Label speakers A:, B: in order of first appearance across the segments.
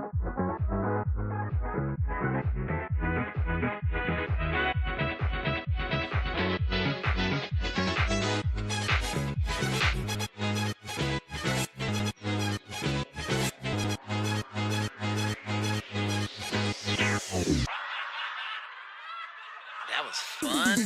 A: That was fun.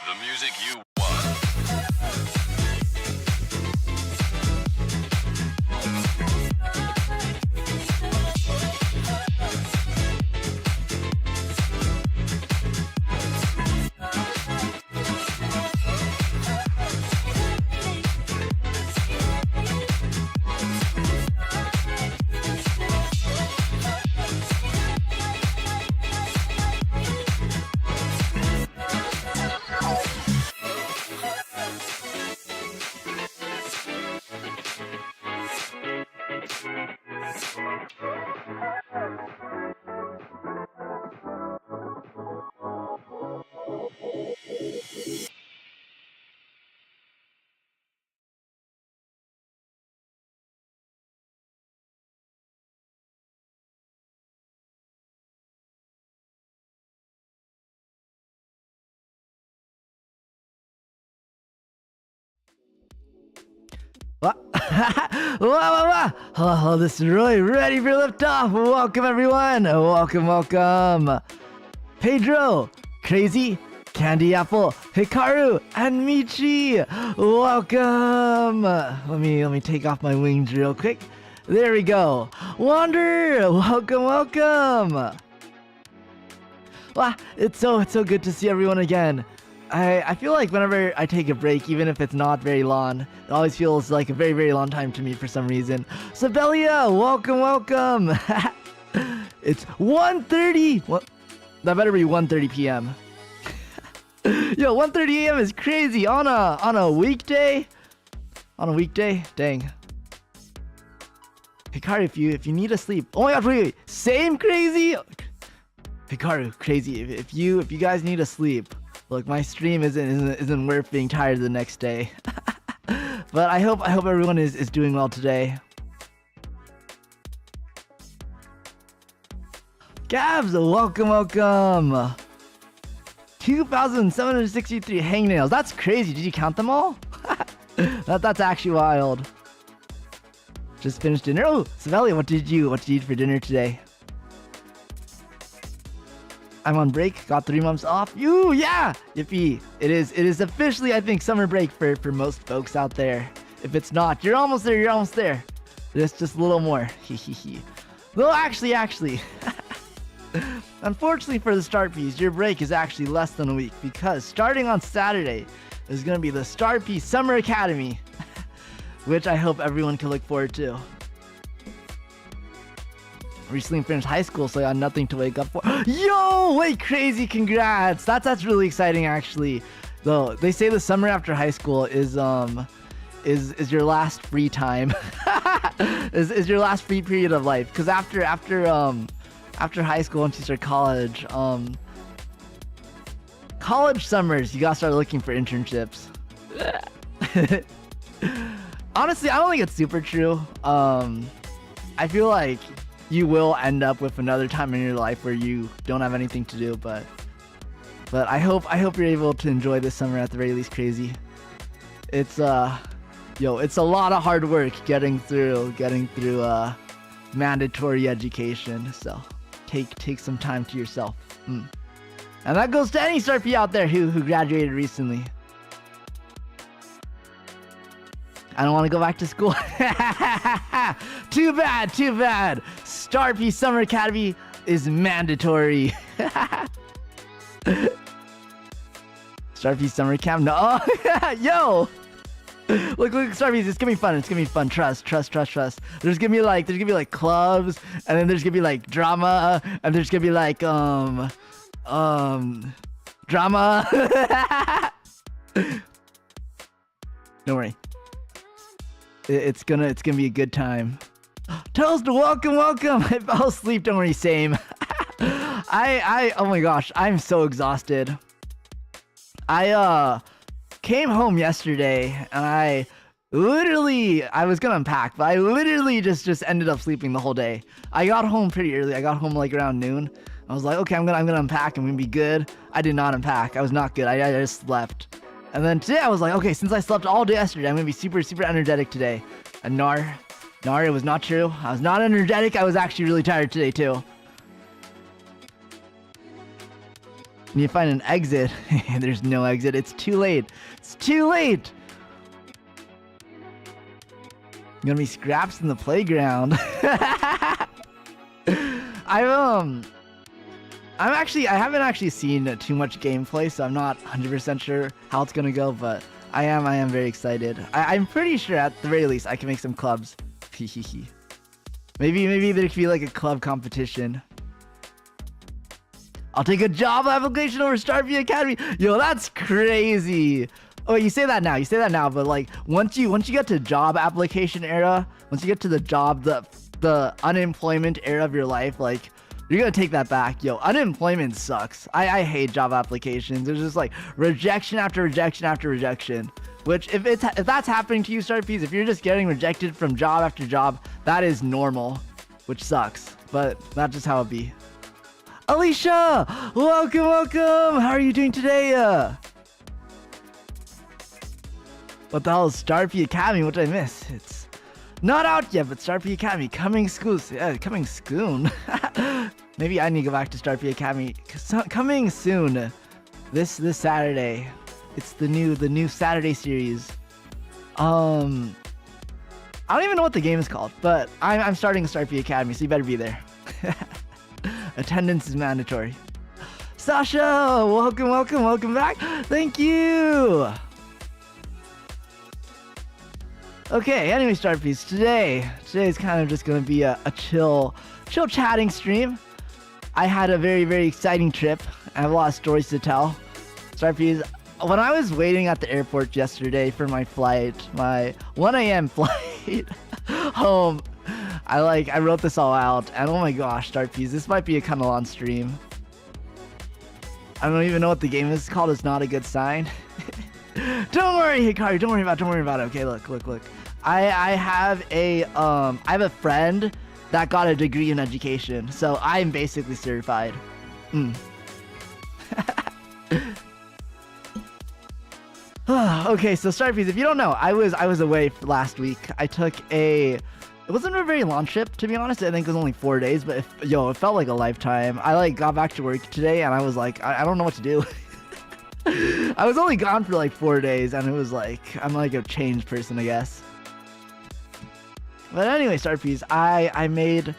A: The music you want.
B: What? Hello, this is Roy, ready for liftoff. Welcome, everyone. Welcome. Pedro, Crazy, Candy Apple, Hikaru, and Michi. Welcome. Let me take off my wings real quick. There we go. Wander, welcome. Wow, it's so good to see everyone again. I feel like whenever I take a break, even if it's not very long, it always feels like a very long time to me for some reason. Sibelia, welcome. It's 1:30. What? That better be 1:30 p.m. Yo, 1:30 a.m. is crazy on a weekday. On a weekday, dang. Hikaru, if you need to sleep. Oh my gosh, wait, same Crazy. Hikaru, Crazy. If you guys need to sleep. Look, my stream isn't worth being tired the next day. But I hope everyone is doing well today. Gabs, welcome. 2,763 hangnails. That's crazy. Did you count them all? That's actually wild. Just finished dinner. Oh, Savelia, what did you eat for dinner today? I'm on break, got 3 months off. Ooh, yeah! Yippee! It is officially, I think, summer break for most folks out there. If it's not, you're almost there. Just a little more. Hehehe. Well, actually. Unfortunately for the StarPs, your break is actually less than a week because starting on Saturday is going to be the StarP Summer Academy, which I hope everyone can look forward to. Recently finished high school, so I got nothing to wake up for. Yo, wait, Crazy, congrats! That's really exciting, actually. Though they say the summer after high school is your last free time. is your last free period of life. Because after high school, once you start college, college summers, you gotta start looking for internships. Honestly, I don't think it's super true. I feel like you will end up with another time in your life where you don't have anything to do, but I hope you're able to enjoy this summer at the very least, Crazy. It's it's a lot of hard work getting through mandatory education. So take some time to yourself. And that goes to any StarP out there who graduated recently. I don't want to go back to school. Too bad. StarP Summer Academy is mandatory. StarP Summer Camp. No. Yo. Look, StarP, it's gonna be fun. Trust. There's gonna be like clubs, and then there's gonna be like drama, and there's gonna be like drama. Don't worry. It's gonna be a good time. Toast, welcome. I fell asleep. Don't worry, same. Oh my gosh, I'm so exhausted. I came home yesterday and I was gonna unpack, but I literally just ended up sleeping the whole day. I got home pretty early. I got home like around noon. I was like, okay, I'm gonna unpack. I'm gonna be good. I did not unpack. I was not good. I just slept. And then today I was like, okay, since I slept all day yesterday, I'm gonna be super energetic today. And Nar, it was not true. I was not energetic. I was actually really tired today too. Need to find an exit. There's no exit. It's too late. Gonna be scraps in the playground. I haven't actually seen too much gameplay, so I'm not 100% sure how it's gonna go, but I am very excited. I'm pretty sure at the very least I can make some clubs. Maybe there could be like a club competition. I'll take a job application over StarP Academy. Yo, that's crazy. Oh, you say that now, but like once you get to job application era, once you get to the unemployment era of your life, like you're gonna take that back. Yo, unemployment sucks. I hate job applications. There's just like rejection after rejection after rejection. Which if that's happening to you, StarPs, if you're just getting rejected from job after job, that is normal, which sucks. But that's just how it be. Alicia, welcome. How are you doing today? What the hell is StarP Academy? What did I miss? It's not out yet, but StarP Academy coming soon. Maybe I need to go back to StarP Academy. Coming soon. This Saturday. It's the new Saturday series. I don't even know what the game is called, but I'm starting StarP Academy, so you better be there. Attendance is mandatory. Sasha, welcome back. Thank you. Okay, anyway, StarPs, today's kind of just gonna be a chill chatting stream. I had a very exciting trip. I have a lot of stories to tell. StarPs, when I was waiting at the airport yesterday for my flight, my 1 a.m. flight home, I wrote this all out, and oh my gosh, StarPs, this might be a kind of long stream. I don't even know what the game is called. It's not a good sign. Don't worry, Hikari. Don't worry about it. Okay, look. I have a friend that got a degree in education, so I'm basically certified. Okay, so StarPs, if you don't know, I was away last week. I took it wasn't a very long trip, to be honest. I think it was only 4 days, but it felt like a lifetime. I got back to work today, and I was like, I don't know what to do. I was only gone for like 4 days, and it was like I'm like a changed person, I guess. But anyway, StarPs, I made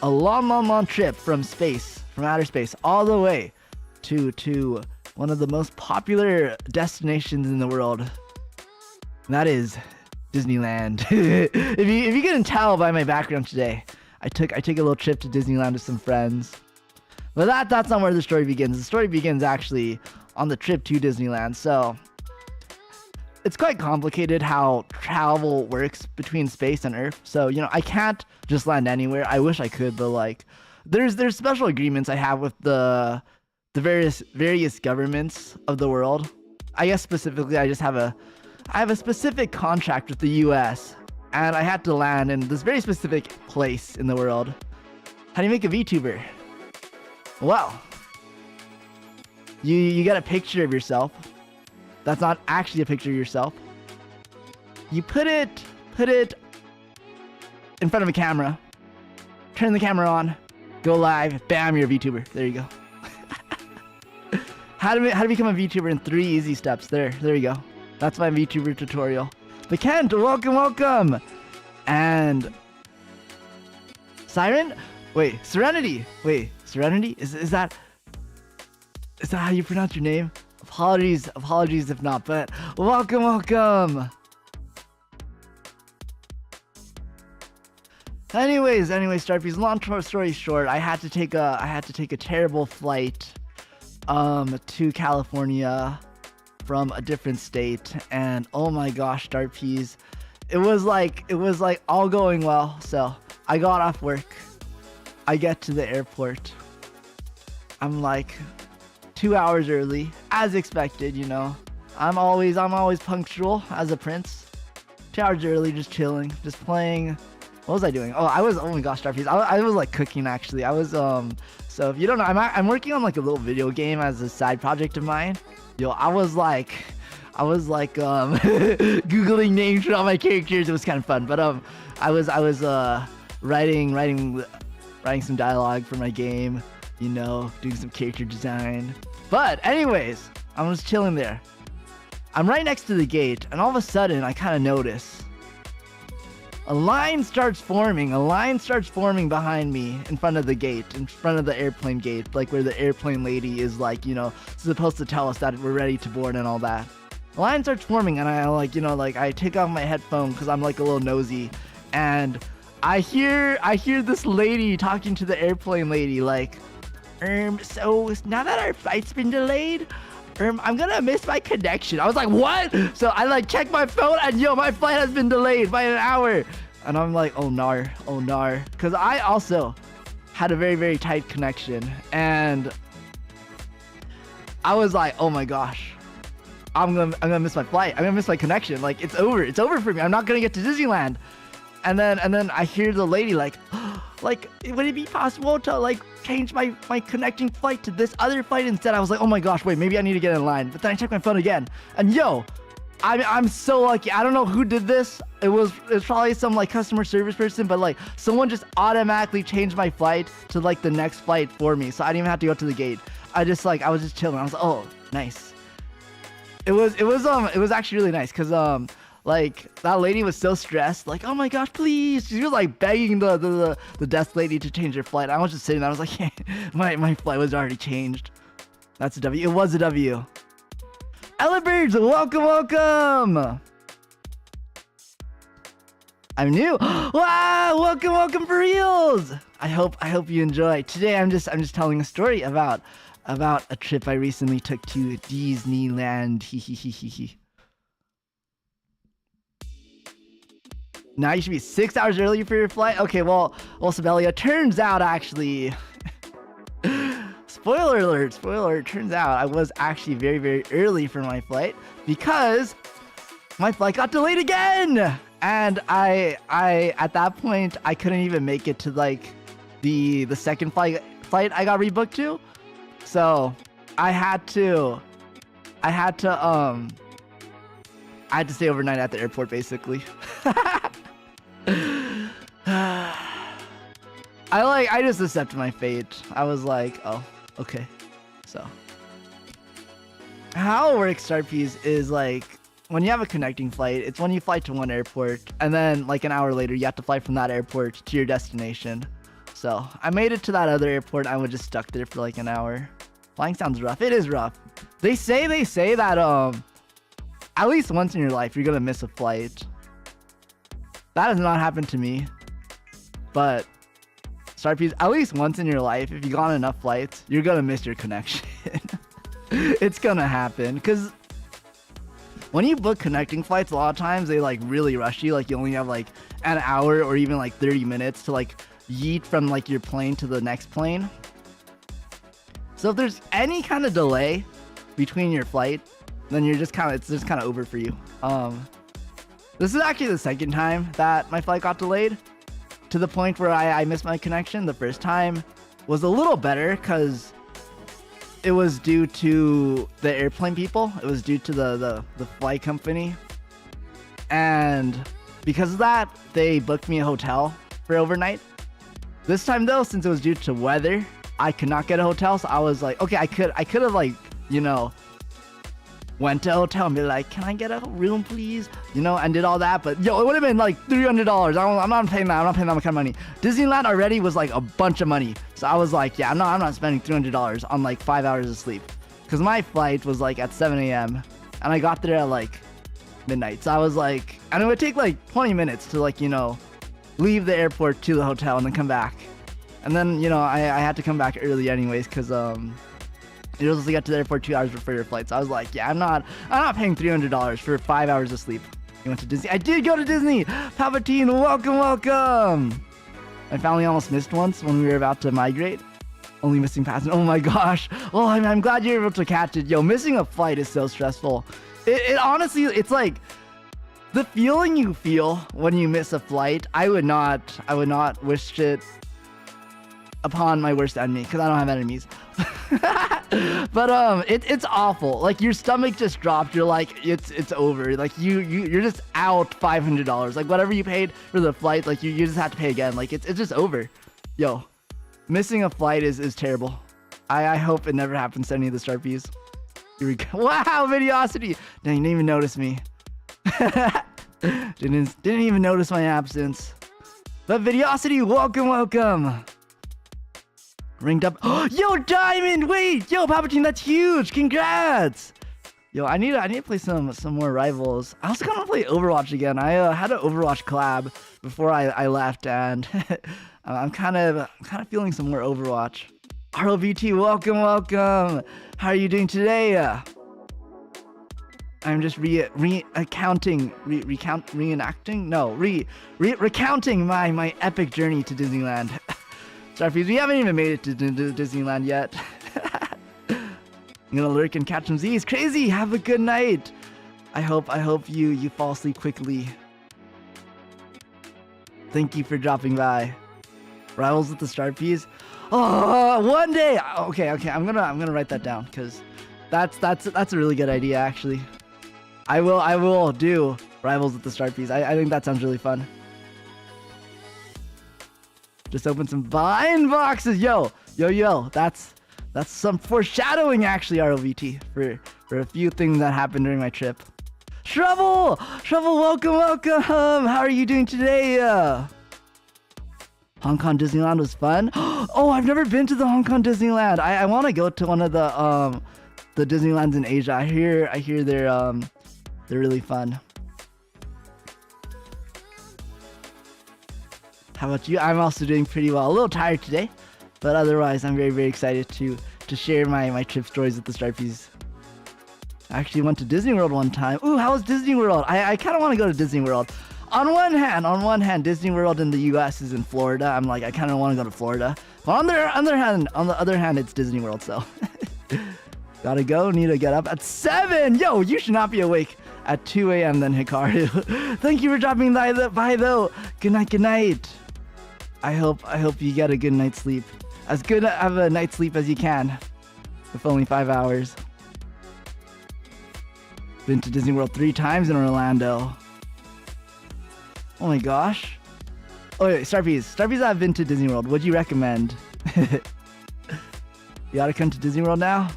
B: a long trip from outer space, all the way to one of the most popular destinations in the world, and that is Disneyland. if you couldn't tell by my background today, I took a little trip to Disneyland with some friends. But that's not where the story begins. The story begins actually on the trip to Disneyland. So it's quite complicated how travel works between space and Earth. So I can't just land anywhere. I wish I could, but like there's special agreements I have with the various governments of the world. I guess specifically I have a specific contract with the US and I had to land in this very specific place in the world. How do you make a VTuber? Well, you get a picture of yourself. That's not actually a picture of yourself. You put it in front of a camera. Turn the camera on. Go live. Bam, you're a VTuber. There you go. How to become a VTuber in 3 easy steps. There you go. That's my VTuber tutorial. But Kent, welcome. And Siren? Wait, Serenity. Wait, Serenity? Is that how you pronounce your name? Apologies if not, but welcome. Anyways, StarP's long story short, I had to take a terrible flight to California from a different state, and oh my gosh, StarP's, it was like all going well. So I got off work, I get to the airport, I'm like 2 hours early, as expected, you know. I'm always punctual as a prince. 2 hours early, just chilling, just playing. What was I doing? Oh my gosh, StarP's. I was like cooking actually. I was so if you don't know, I'm working on like a little video game as a side project of mine. Yo, I was like googling names for all my characters. It was kind of fun, but I was writing some dialogue for my game, you know, doing some character design. But anyways, I'm just chilling there. I'm right next to the gate, and all of a sudden I kind of notice a line starts forming behind me in front of the gate, in front of the airplane gate, like where the airplane lady is, like, you know, supposed to tell us that we're ready to board and all that. The line starts forming, and I like, you know, like I take off my headphone because I'm like a little nosy, and I hear this lady talking to the airplane lady, like, so now that our flight's been delayed, I'm gonna miss my connection. I was like, what? So I like check my phone, and yo, my flight has been delayed by an hour. And I'm like, oh nar. Cause I also had a very, very tight connection. And I was like, oh my gosh, I'm gonna miss my flight. I'm gonna miss my connection. Like, it's over for me. I'm not gonna get to Disneyland. And then I hear the lady like, like, would it be possible to like change my connecting flight to this other flight instead? I was like, oh my gosh, wait, maybe I need to get in line. But then I checked my phone again, and yo, I'm so lucky. I don't know who did this. It was probably some like customer service person, but like someone just automatically changed my flight to like the next flight for me, so I didn't even have to go to the gate. I was just chilling. I was like, oh, nice. It was actually really nice, cause like that lady was so stressed, like, oh my gosh, please. She was like begging the desk lady to change her flight. I was just sitting there. I was like, yeah, my flight was already changed. That's a W. It was a W. Ellerbirds, welcome. I'm new. Wow, welcome for reals. I hope you enjoy. Today I'm just telling a story about a trip I recently took to Disneyland. Now you should be 6 hours early for your flight? Okay, well, Sibelia, turns out actually, spoiler alert, turns out I was actually very, very early for my flight because my flight got delayed again. And I at that point, I couldn't even make it to like the second flight I got rebooked to. So I had to stay overnight at the airport basically. I just accepted my fate. I was like, oh, okay. So how it works, StarP's, is like when you have a connecting flight, it's when you fly to one airport and then like an hour later you have to fly from that airport to your destination. So I made it to that other airport. I was just stuck there for like an hour. Flying sounds rough. It is rough. They say that at least once in your life you're gonna miss a flight. That has not happened to me, but StarP's, at least once in your life, if you go on enough flights, you're gonna miss your connection. It's gonna happen, because when you book connecting flights, a lot of times they like really rush you. Like you only have like an hour or even like 30 minutes to like yeet from like your plane to the next plane. So if there's any kind of delay between your flight, then you're just kind of, it's just kind of over for you. This is actually the second time that my flight got delayed, to the point where I missed my connection. The first time was a little better because it was due to the airplane people. It was due to the flight company. And because of that, they booked me a hotel for overnight. This time though, since it was due to weather, I could not get a hotel. So I was like, okay, I could have like, you know, went to a hotel and be like, can I get a room, please? You know, and did all that. But yo, it would have been like $300. I'm not paying that. I'm not paying that much kind of money. Disneyland already was like a bunch of money. So I was like, yeah, I'm not spending $300 on like 5 hours of sleep. Because my flight was like at 7 a.m. and I got there at like midnight. So I was like, and it would take like 20 minutes to like, you know, leave the airport to the hotel and then come back. And then, you know, I had to come back early anyways because you're supposed to get to the airport 2 hours before your flight. So I was like, yeah, I'm not paying $300 for 5 hours of sleep. You went to Disney. I did go to Disney. Palpatine, welcome. My family almost missed once when we were about to migrate. Only missing passenger. Oh my gosh. Oh, I'm glad you're able to catch it. Yo, missing a flight is so stressful. It honestly, it's like the feeling you feel when you miss a flight. I would not wish it upon my worst enemy because I don't have enemies. But it's awful. Like your stomach just dropped. You're like, it's over. Like you're just out $500. Like whatever you paid for the flight, like you just have to pay again. Like it's just over. Yo, missing a flight is terrible. I hope it never happens to any of the StarPs. Here we go. Wow, Videosity. Dang, you didn't even notice me. didn't even notice my absence. But Videosity, welcome. Ringed up. Yo, Diamond! Wait! Yo, Palpatine, that's huge! Congrats! Yo, I need to play some more Rivals. I also kind of play Overwatch again. I had an Overwatch collab before I left, and I'm kind of feeling some more Overwatch. RLVT, welcome. How are you doing today? I'm just recounting my epic journey to Disneyland. StarPs, we haven't even made it to Disneyland yet. I'm gonna lurk and catch some Z's. Crazy, have a good night. I hope you fall asleep quickly. Thank you for dropping by. Rivals with the StarPs. Oh, one day. Okay. I'm gonna write that down because that's a really good idea actually. I will do Rivals with the StarPs. I think that sounds really fun. Just open some Vine boxes. Yo. That's some foreshadowing actually, ROVT, for a few things that happened during my trip. Trouble, welcome. How are you doing today? Hong Kong Disneyland was fun. Oh, I've never been to the Hong Kong Disneyland. I want to go to one of the Disneylands in Asia. I hear they're really fun. How about you? I'm also doing pretty well. A little tired today, but otherwise I'm very, very excited to share my trip stories with the StarPs. I actually went to Disney World one time. Ooh, how was Disney World? I kind of want to go to Disney World. On one hand, Disney World in the U.S. is in Florida. I'm like, I kind of want to go to Florida. But on the other hand, it's Disney World, so gotta go. Need to get up at 7. Yo, you should not be awake at 2 a.m. then, Hikaru. Thank you for dropping by though. Good night. I hope you get a good night's sleep. As good of a night's sleep as you can, with only 5 hours. Been to Disney World 3 times in Orlando. Oh my gosh. Oh wait, StarPs I've been to Disney World. Would you recommend? You gotta come to Disney World now?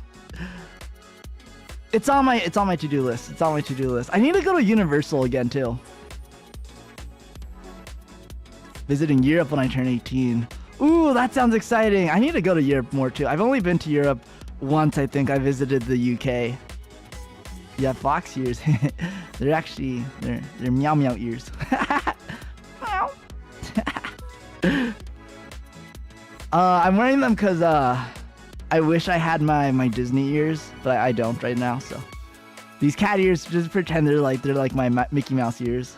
B: It's on my to-do list. I need to go to Universal again too. Visiting Europe when I turn 18. Ooh, that sounds exciting. I need to go to Europe more too. I've only been to Europe once, I think. I visited the UK. Yeah, fox ears. they're meow meow ears. I'm wearing them because I wish I had my Disney ears, but I don't right now. So these cat ears, just pretend they're like my Mickey Mouse ears.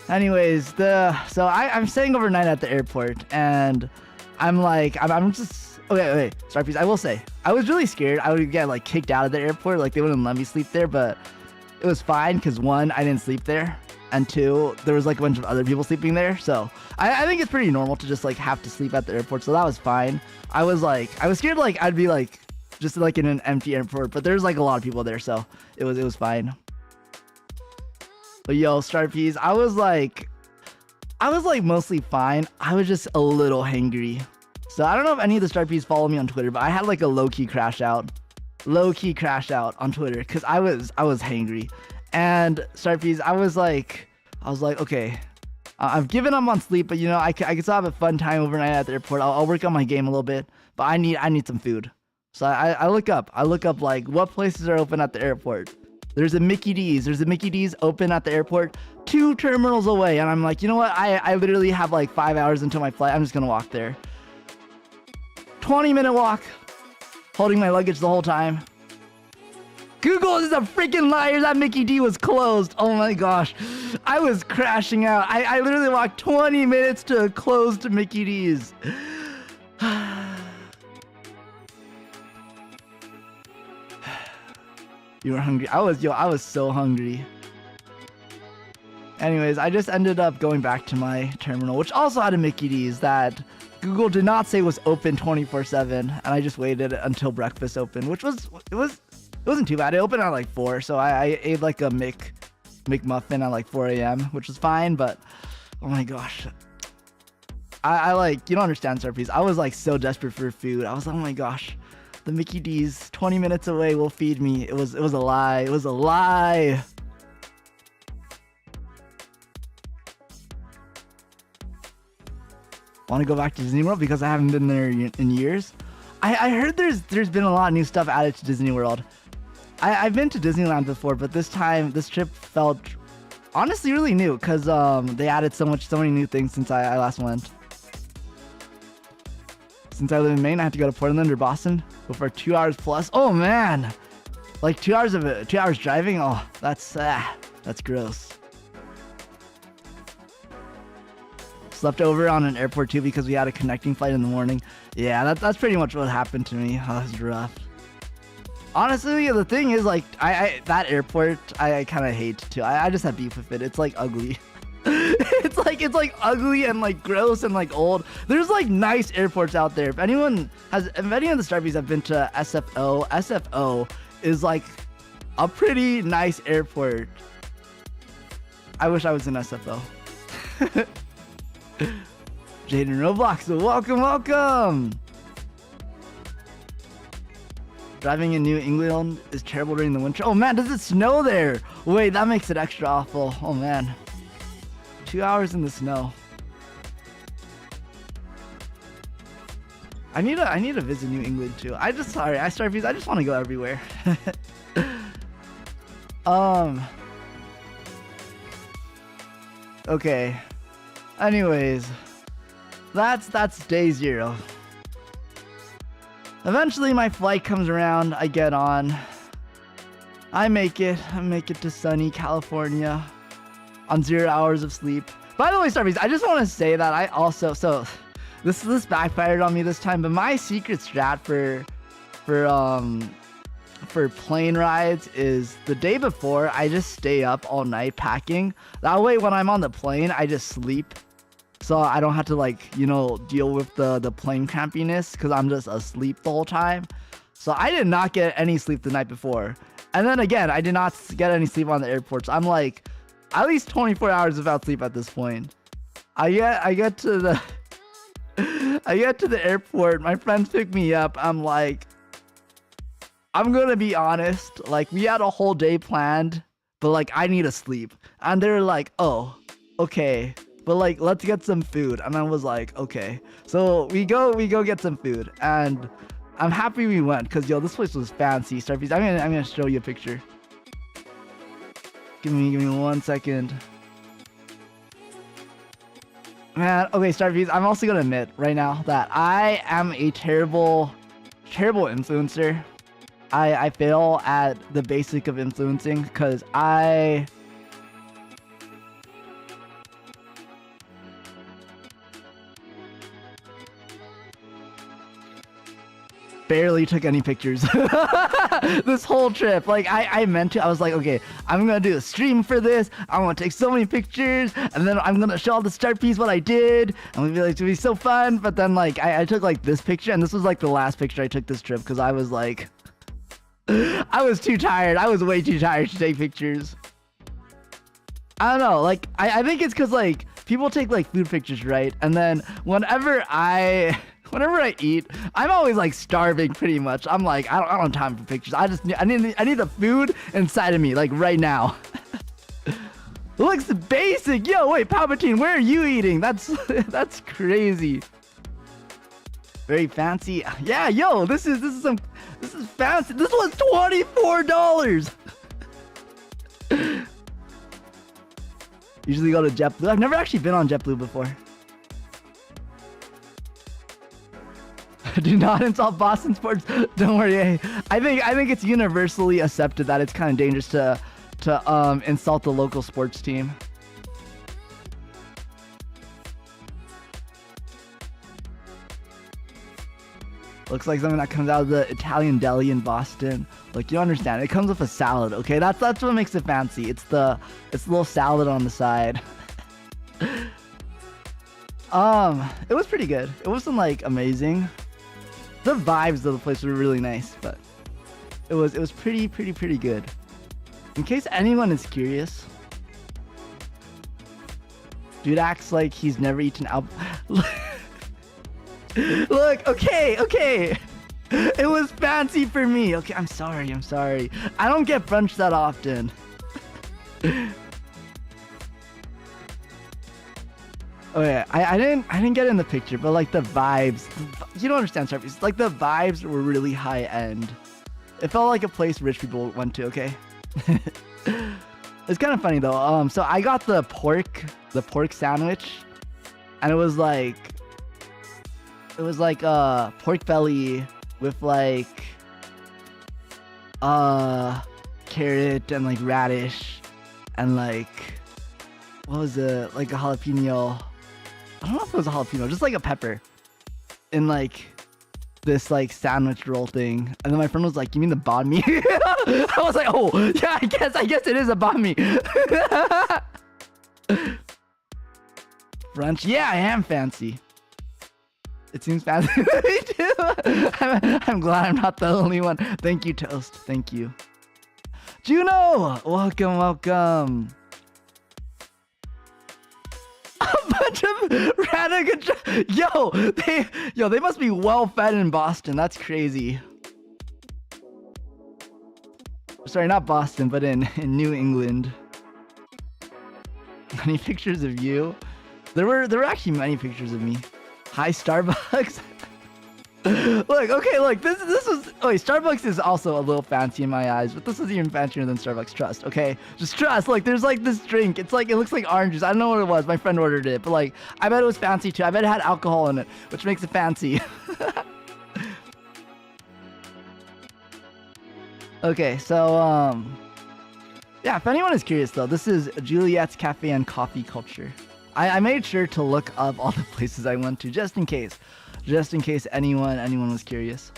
B: Anyways, so I'm staying overnight at the airport, and I'm just okay. StarPs, I will say I was really scared I would get like kicked out of the airport, like they wouldn't let me sleep there, but it was fine because one, I didn't sleep there, and two, there was like a bunch of other people sleeping there. So I think it's pretty normal to just like have to sleep at the airport. So that was fine. I was scared like I'd be like just like in an empty airport, but there's like a lot of people there, so it was fine. But yo, StarPs, I was like mostly fine. I was just a little hangry. So I don't know if any of the StarPs follow me on Twitter, but I had like a low-key crash out on Twitter because I was hangry. And StarPs, I was like, okay, I've given up on sleep, but you know, I can still have a fun time overnight at the airport. I'll work on my game a little bit, but I need some food. So I look up like what places are open at the airport. There's a Mickey D's open at the airport 2 terminals away. And I'm like, you know what? I literally have like 5 hours until my flight. I'm just gonna walk there. 20-minute walk, holding my luggage the whole time. Google is a freaking liar. That Mickey D was closed. Oh my gosh. I was crashing out. I literally walked 20 minutes to a closed Mickey D's. You were hungry. I was so hungry. Anyways, I just ended up going back to my terminal, which also had a Mickey D's that Google did not say was open 24/7, and I just waited until breakfast opened, which it wasn't too bad. It opened at like 4, so I ate like a McMuffin at like 4 a.m., which was fine, but oh my gosh. I like, you don't understand, StarPs. I was like so desperate for food. I was like, oh my gosh. The Mickey D's 20 minutes away will feed me. It was a lie. It was a lie. Want to go back to Disney World because I haven't been there in years. I heard there's been a lot of new stuff added to Disney World. I've been to Disneyland before, but this trip felt honestly really new because they added so many new things since I last went. Since I live in Maine, I have to go to Portland or Boston for 2 hours plus. Oh man, like 2 hours driving. Oh, that's gross. Slept over on an airport too because we had a connecting flight in the morning. Yeah, that's pretty much what happened to me. Oh, that was rough. Honestly, the thing is, like, that airport, I kind of hate too. I just have beef with it. It's like ugly. it's like ugly and like gross and like old. There's like nice airports out there. If any of the StarPs have been to SFO is like a pretty nice airport. I wish I was in SFO. Jaden Roblox, welcome. Driving in New England is terrible during the winter. Oh man, does it snow there? Wait, that makes it extra awful. Oh man. 2 hours in the snow. I need to visit New England too. StarPs, I just want to go everywhere. Okay. Anyways, that's day 0. Eventually my flight comes around, I get on. I make it to sunny California on 0 hours of sleep. By the way, StarPs, I just want to say that I also, so this backfired on me this time, but my secret strat for plane rides is the day before I just stay up all night packing. That way when I'm on the plane, I just sleep. So I don't have to like, you know, deal with the plane crampiness because I'm just asleep the whole time. So I did not get any sleep the night before. And then again, I did not get any sleep on the airport. So I'm like at least 24 hours without sleep at this point. I get to the airport. My friends pick me up. I'm like, I'm gonna be honest. Like we had a whole day planned, but like I need to sleep. And they're like, oh, okay. But like, let's get some food. And I was like, okay. So we go get some food. And I'm happy we went because yo, this place was fancy. StarPs, I'm gonna show you a picture. Give me 1 second. Man, okay, StarPs, I'm also gonna admit right now that I am a terrible influencer. I fail at the basic of influencing because I barely took any pictures this whole trip. Like I meant to. I was like, okay, I'm gonna do a stream for this. I want to take so many pictures, and then I'm gonna show all the StarPs what I did. I'm gonna be like, it's gonna be so fun. But then like I took like this picture, and this was like the last picture I took this trip because I was like, I was too tired. I was way too tired to take pictures. I don't know. Like I think it's because like people take like food pictures, right? And then whenever I eat, I'm always like starving pretty much. I'm like, I don't have time for pictures. I need the food inside of me, like right now. Looks basic. Yo, wait, Palpatine, where are you eating? That's crazy. Very fancy. Yeah, yo, this is fancy. This was $24. Usually go to JetBlue. I've never actually been on JetBlue before. Do not insult Boston sports. Don't worry. I think it's universally accepted that it's kind of dangerous to insult the local sports team. Looks like something that comes out of the Italian deli in Boston. Like, you don't understand. It comes with a salad, okay? That's what makes it fancy. It's a little salad on the side. It was pretty good. It wasn't like amazing. The vibes of the place were really nice, but it was pretty good. In case anyone is curious, dude acts like he's never eaten out. Look, okay. It was fancy for me. Okay, I'm sorry. I don't get brunch that often. Oh yeah, I didn't get in the picture, but like the vibes, you don't understand StarPs. Like the vibes were really high end. It felt like a place rich people went to. Okay. It's kind of funny though. So I got the pork sandwich, and it was like pork belly with like carrot and like radish and like what was it, like a jalapeno. I don't know if it was a jalapeno, just like a pepper in like this like sandwich roll thing. And then my friend was like, you mean the banh mi? I was like, oh yeah, I guess it is a banh mi. French, yeah, I am fancy. It seems fancy to me too. I'm glad I'm not the only one. Thank you, Toast. Thank you. Juno, welcome. A bunch of they must be well fed in Boston. That's crazy. Sorry, not Boston, but in New England. Many pictures of you. There were actually many pictures of me. Hi, Starbucks. Look, this was. Oh, wait, Starbucks is also a little fancy in my eyes, but this is even fancier than Starbucks. Trust, okay? Just trust. Like, there's like this drink. It looks like orange juice. I don't know what it was. My friend ordered it, but like, I bet it was fancy too. I bet it had alcohol in it, which makes it fancy. Okay, so yeah. If anyone is curious though, this is Juliet's Cafe and Coffee Culture. I made sure to look up all the places I went to just in case anyone was curious.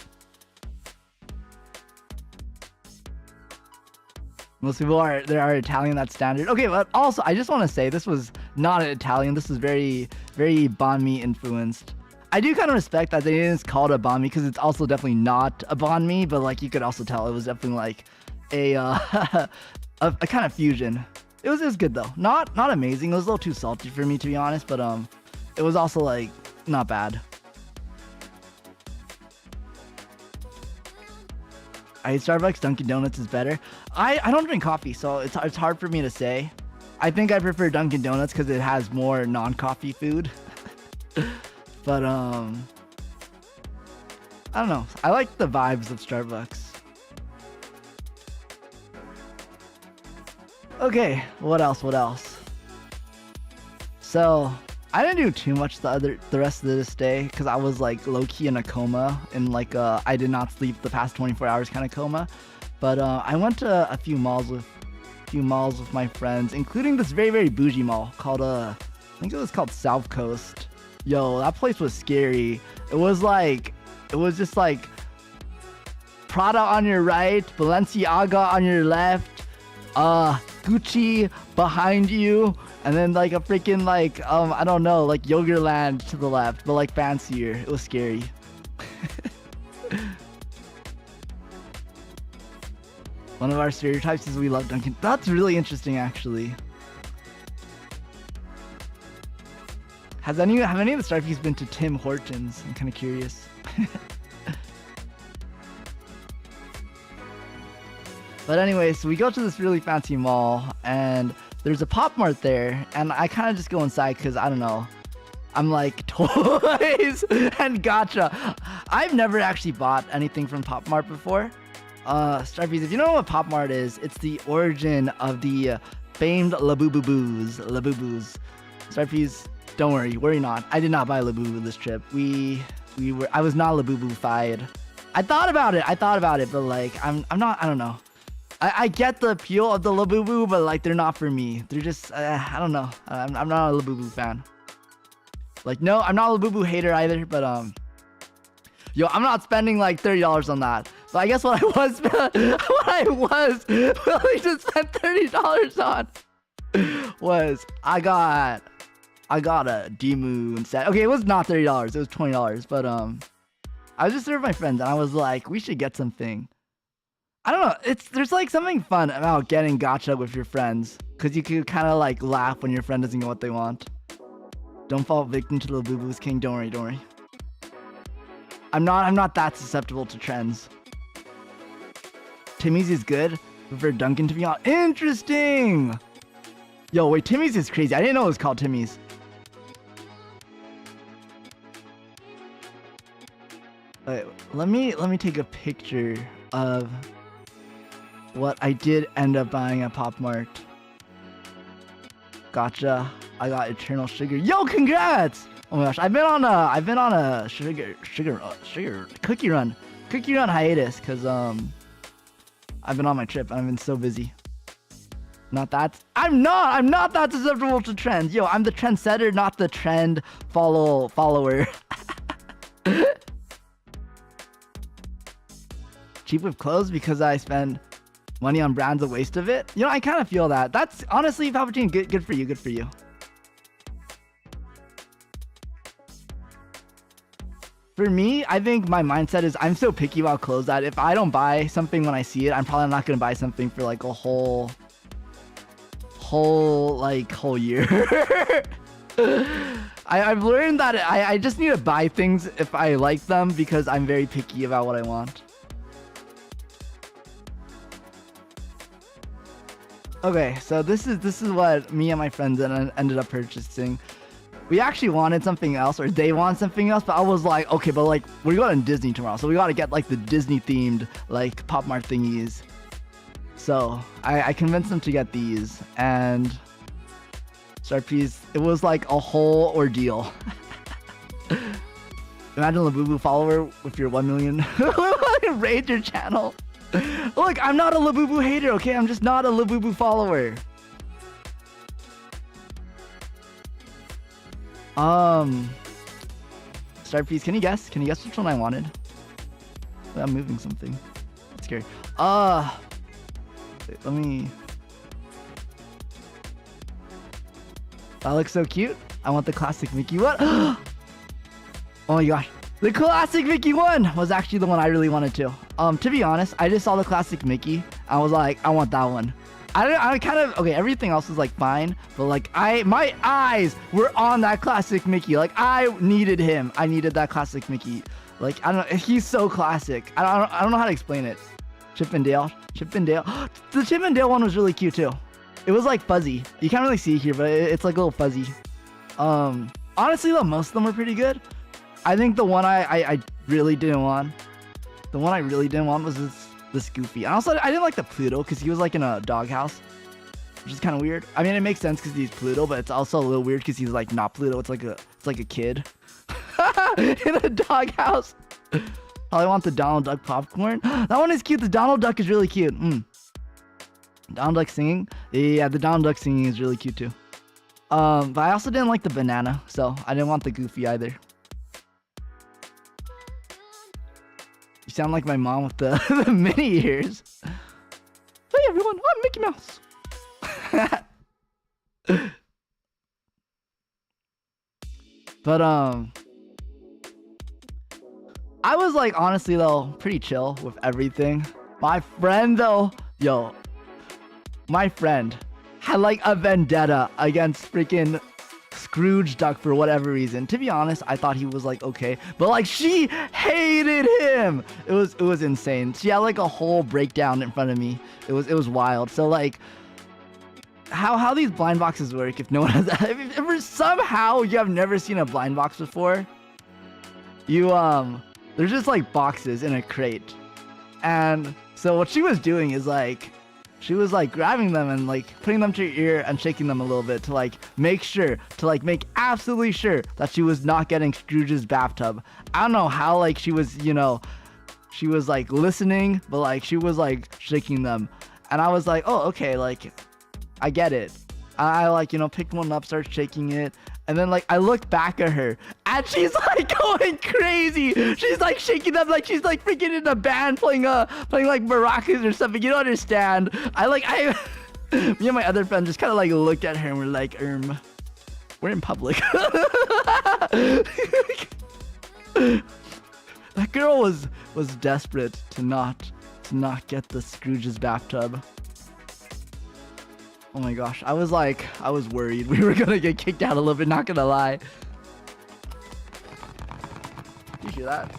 B: Most people are Italian, that's standard. Okay, but also I just want to say this was not Italian. This is very banh mi influenced. I do kind of respect that they didn't call it a banh mi because it's also definitely not a banh mi, but like you could also tell it was definitely like a a kind of fusion. It was good though. Not amazing. It was a little too salty for me, to be honest, but it was also like not bad. I hate Starbucks. Dunkin' Donuts is better. I don't drink coffee, so it's hard for me to say. I think I prefer Dunkin' Donuts because it has more non-coffee food. But I don't know. I like the vibes of Starbucks. Okay, what else? So I didn't do too much the rest of this day because I was like low-key in a coma, in like I did not sleep the past 24 hours kind of coma. But I went to a few malls with my friends, including this very bougie mall called I think it was called South Coast. Yo, that place was scary. It was just like Prada on your right, Balenciaga on your left, Gucci behind you, and then like a freaking like I don't know, like Yogurtland to the left, but like fancier. It was scary. One of our stereotypes is we love Dunkin'. That's really interesting, actually. Have any of the StarPs been to Tim Hortons? I'm kind of curious. But anyway, so we go to this really fancy mall, and there's a Pop Mart there, and I kind of just go inside because, I don't know, I'm like, toys and gotcha. I've never actually bought anything from Pop Mart before. StarPs, if you don't know what Pop Mart is, it's the origin of the famed Labubu's. StarPs, don't worry not. I did not buy Labubu this trip. I was not Labubu-fied. I thought about it, but like, I'm not, I don't know. I get the appeal of the Labubu, but like they're not for me. They're just I don't know. I'm not a Labubu fan. Like no, I'm not a Labubu hater either. But yo, I'm not spending like $30 on that. But I guess what I was willing to spend $30 on was I got a D-Moon set. Okay, it was not $30. It was $20. But I was just there with my friends, and I was like, we should get something. I don't know. There's like something fun about getting gotcha with your friends, because you can kind of like laugh when your friend doesn't get what they want. Don't fall victim to the Labubu's king. Don't worry. I'm not that susceptible to trends. Timmy's is good. Prefer Dunkin' to be honest. Interesting. Yo, wait, Timmy's is crazy. I didn't know it was called Timmy's. Wait, let me take a picture of what I did end up buying at Pop Mart. Gotcha. I got Eternal Sugar. Yo, congrats! Oh my gosh, I've been on a sugar cookie run hiatus because I've been on my trip and I've been so busy. I'm not that susceptible to trends. Yo, I'm the trendsetter, not the trend follower. Cheap with clothes because I spend money on brands, a waste of it. You know, I kind of feel that. That's honestly, Palpatine, good for you. For me, I think my mindset is I'm so picky about clothes that if I don't buy something when I see it, I'm probably not gonna buy something for like a whole year. I've learned that I just need to buy things if I like them because I'm very picky about what I want. Okay, so this is what me and my friends ended up purchasing. We actually wanted something else, or they want something else, but I was like, okay, but like we're going to Disney tomorrow, so we got to get like the Disney themed like Pop Mart thingies. So I convinced them to get these, and StarPs, it was like a whole ordeal. Imagine a Labubu follower with your 1 million raid your channel. Look, I'm not a Labubu hater, okay? I'm just not a Labubu follower. StarPs, can you guess? Can you guess which one I wanted? Wait, I'm moving something. It's scary. Wait, let me... That looks so cute. I want the classic Mickey one. Oh my gosh. The classic Mickey one was actually the one I really wanted to. To be honest, I just saw the classic Mickey. I was like, I want that one. I kind of, okay, everything else was like fine, but like my eyes were on that classic Mickey. Like I needed him. I needed that classic Mickey. Like, I don't know, he's so classic. I don't know how to explain it. Chip and Dale. The Chip and Dale one was really cute too. It was like fuzzy. You can't really see it here, but it's like a little fuzzy. Honestly though, most of them were pretty good. I think the one I really didn't want, was this Goofy. And also, I didn't like the Pluto because he was like in a doghouse, which is kind of weird. I mean, it makes sense because he's Pluto, but it's also a little weird because he's like not Pluto. It's like a kid in a doghouse. I want the Donald Duck popcorn. That one is cute. The Donald Duck is really cute. Donald Duck singing. Yeah, the Donald Duck singing is really cute too. But I also didn't like the banana, so I didn't want the Goofy either. sound like my mom with the, the mini ears. Hey everyone, I'm Mickey Mouse. But I was like honestly though pretty chill with everything. My friend though, yo, my friend had like a vendetta against freaking Scrooge Duck for whatever reason. To be honest, I thought he was like okay, but like she hated him. It was insane. She had like a whole breakdown in front of me. It was wild. So like how these blind boxes work, if no one has if somehow you have never seen a blind box before, you there's just like boxes in a crate. And so what she was doing is like she was like grabbing them and like putting them to her ear and shaking them a little bit to like make sure, to like make absolutely sure that she was not getting Scrooge's bathtub. I don't know how like she was, you know, she was like listening, but like she was like shaking them. And I was like, oh, okay, like I get it. I like, you know, picked one up, started shaking it. And then like I looked back at her and she's like going crazy. She's like shaking them like she's like freaking in a band playing like maracas or something. You don't understand. Me and my other friend just kind of like looked at her and we're like, we're in public. That girl was desperate to not get the Scrooge's bathtub. Oh my gosh, I was worried we were gonna get kicked out a little bit, not gonna lie. You hear that?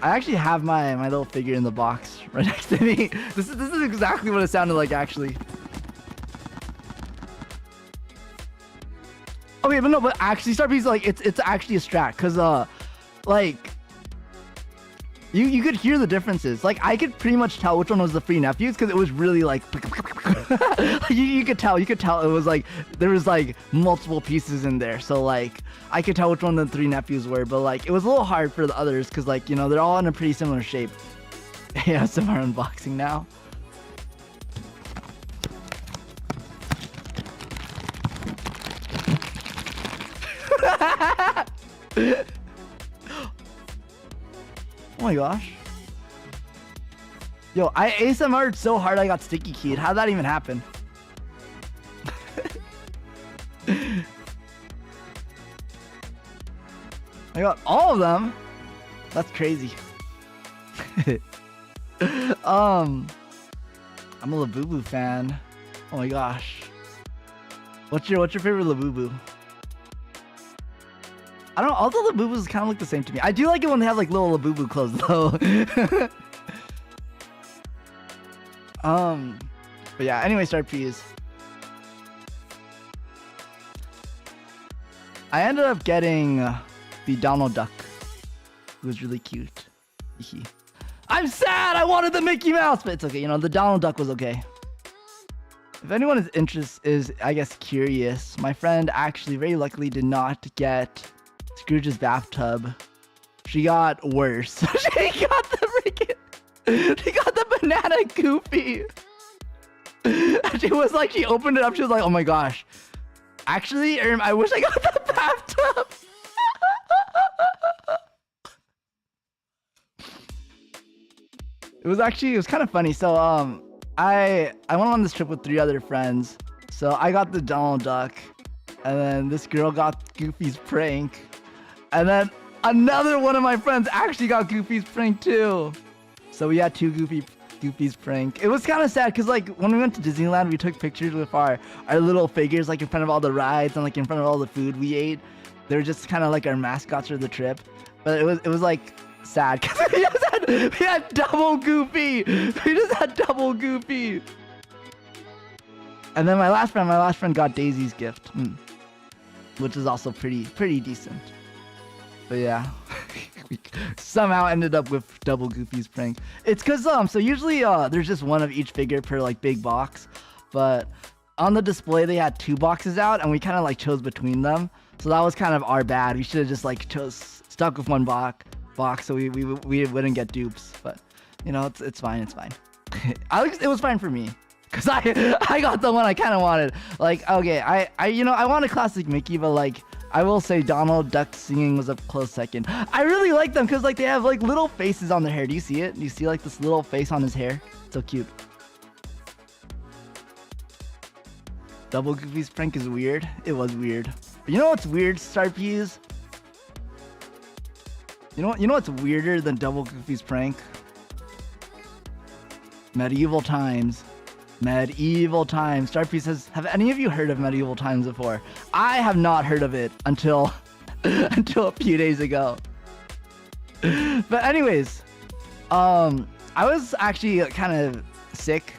B: I actually have my little figure in the box right next to me. This is exactly what it sounded like actually. Okay, but actually StarP is like it's actually a strat, cause like you could hear the differences. Like I could pretty much tell which one was the Free Nephews because it was really like you could tell it was like there was like multiple pieces in there. So like I could tell which one the Three Nephews were, but like it was a little hard for the others because like, you know, they're all in a pretty similar shape. Yeah, some are unboxing now. Oh my gosh. Yo, I ASMR'd so hard I got sticky keyed. How'd that even happen? I got all of them? That's crazy. I'm a Labubu fan. Oh my gosh. What's your favorite Labubu? I don't know, all the Labubus kind of look the same to me. I do like it when they have like little Labubu clothes though. But yeah, anyway, StarP. I ended up getting the Donald Duck. It was really cute. I'm sad! I wanted the Mickey Mouse! But it's okay, you know, the Donald Duck was okay. If anyone is I guess, curious, my friend actually very luckily did not get Scrooge's bathtub. She got worse. She got the banana Goofy. She was like, she opened it up. She was like, oh my gosh. Actually, I wish I got the bathtub. It was kind of funny. So I went on this trip with 3 other friends. So I got the Donald Duck, and then this girl got Goofy's prank. And then another one of my friends actually got Goofy's prank too. So we had 2 Goofy's prank. It was kind of sad because like when we went to Disneyland, we took pictures with our little figures like in front of all the rides and like in front of all the food we ate. They were just kind of like our mascots for the trip. But it was like sad because we had double Goofy. We just had double Goofy. And then my last friend got Daisy's gift, which is also pretty decent. But yeah, we somehow ended up with double Goofy's prank. It's cause so usually there's just one of each figure per like big box, but on the display they had 2 boxes out and we kind of like chose between them. So that was kind of our bad. We should have just like stuck with one box so we wouldn't get dupes. But you know, it's fine. It was fine for me. Cause I got the one I kind of wanted. Like, okay, I want a classic Mickey, but like I will say Donald Duck singing was a close second. I really like them because like they have like little faces on their hair. Do you see it? Do you see like this little face on his hair? So cute. Double Goofy's prank is weird. It was weird. But you know what's weird, StarPs? You know what's weirder than Double Goofy's prank? Medieval Times. Medieval Times. StarP says, have any of you heard of Medieval Times before? I have not heard of it until until a few days ago. But anyways, I was actually kind of sick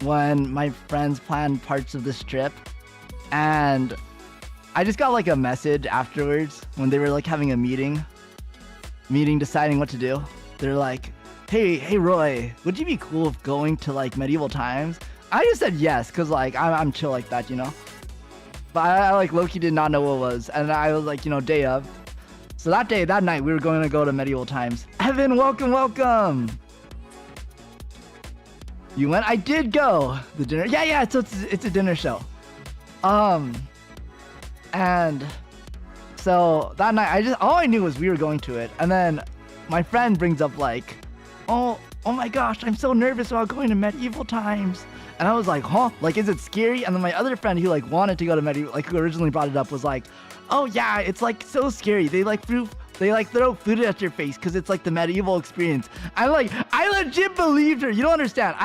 B: when my friends planned parts of this trip, and I just got like a message afterwards when they were like having a meeting deciding what to do. They're like, hey Roy, would you be cool with going to like Medieval Times? I just said yes because like I'm chill like that, you know. But I like low-key did not know what it was, and I was like, you know, day of. So that night we were going to go to Medieval Times. Evan, welcome. You went? I did go. The dinner? Yeah. So it's a dinner show. And so that night, all I knew was we were going to it. And then my friend brings up like, oh my gosh, I'm so nervous about going to Medieval Times. And I was like, huh? Like, is it scary? And then my other friend who like wanted to go to Medieval, like who originally brought it up, was like, oh yeah, it's like so scary. They throw food at your face because it's like the medieval experience. I legit believed her. You don't understand.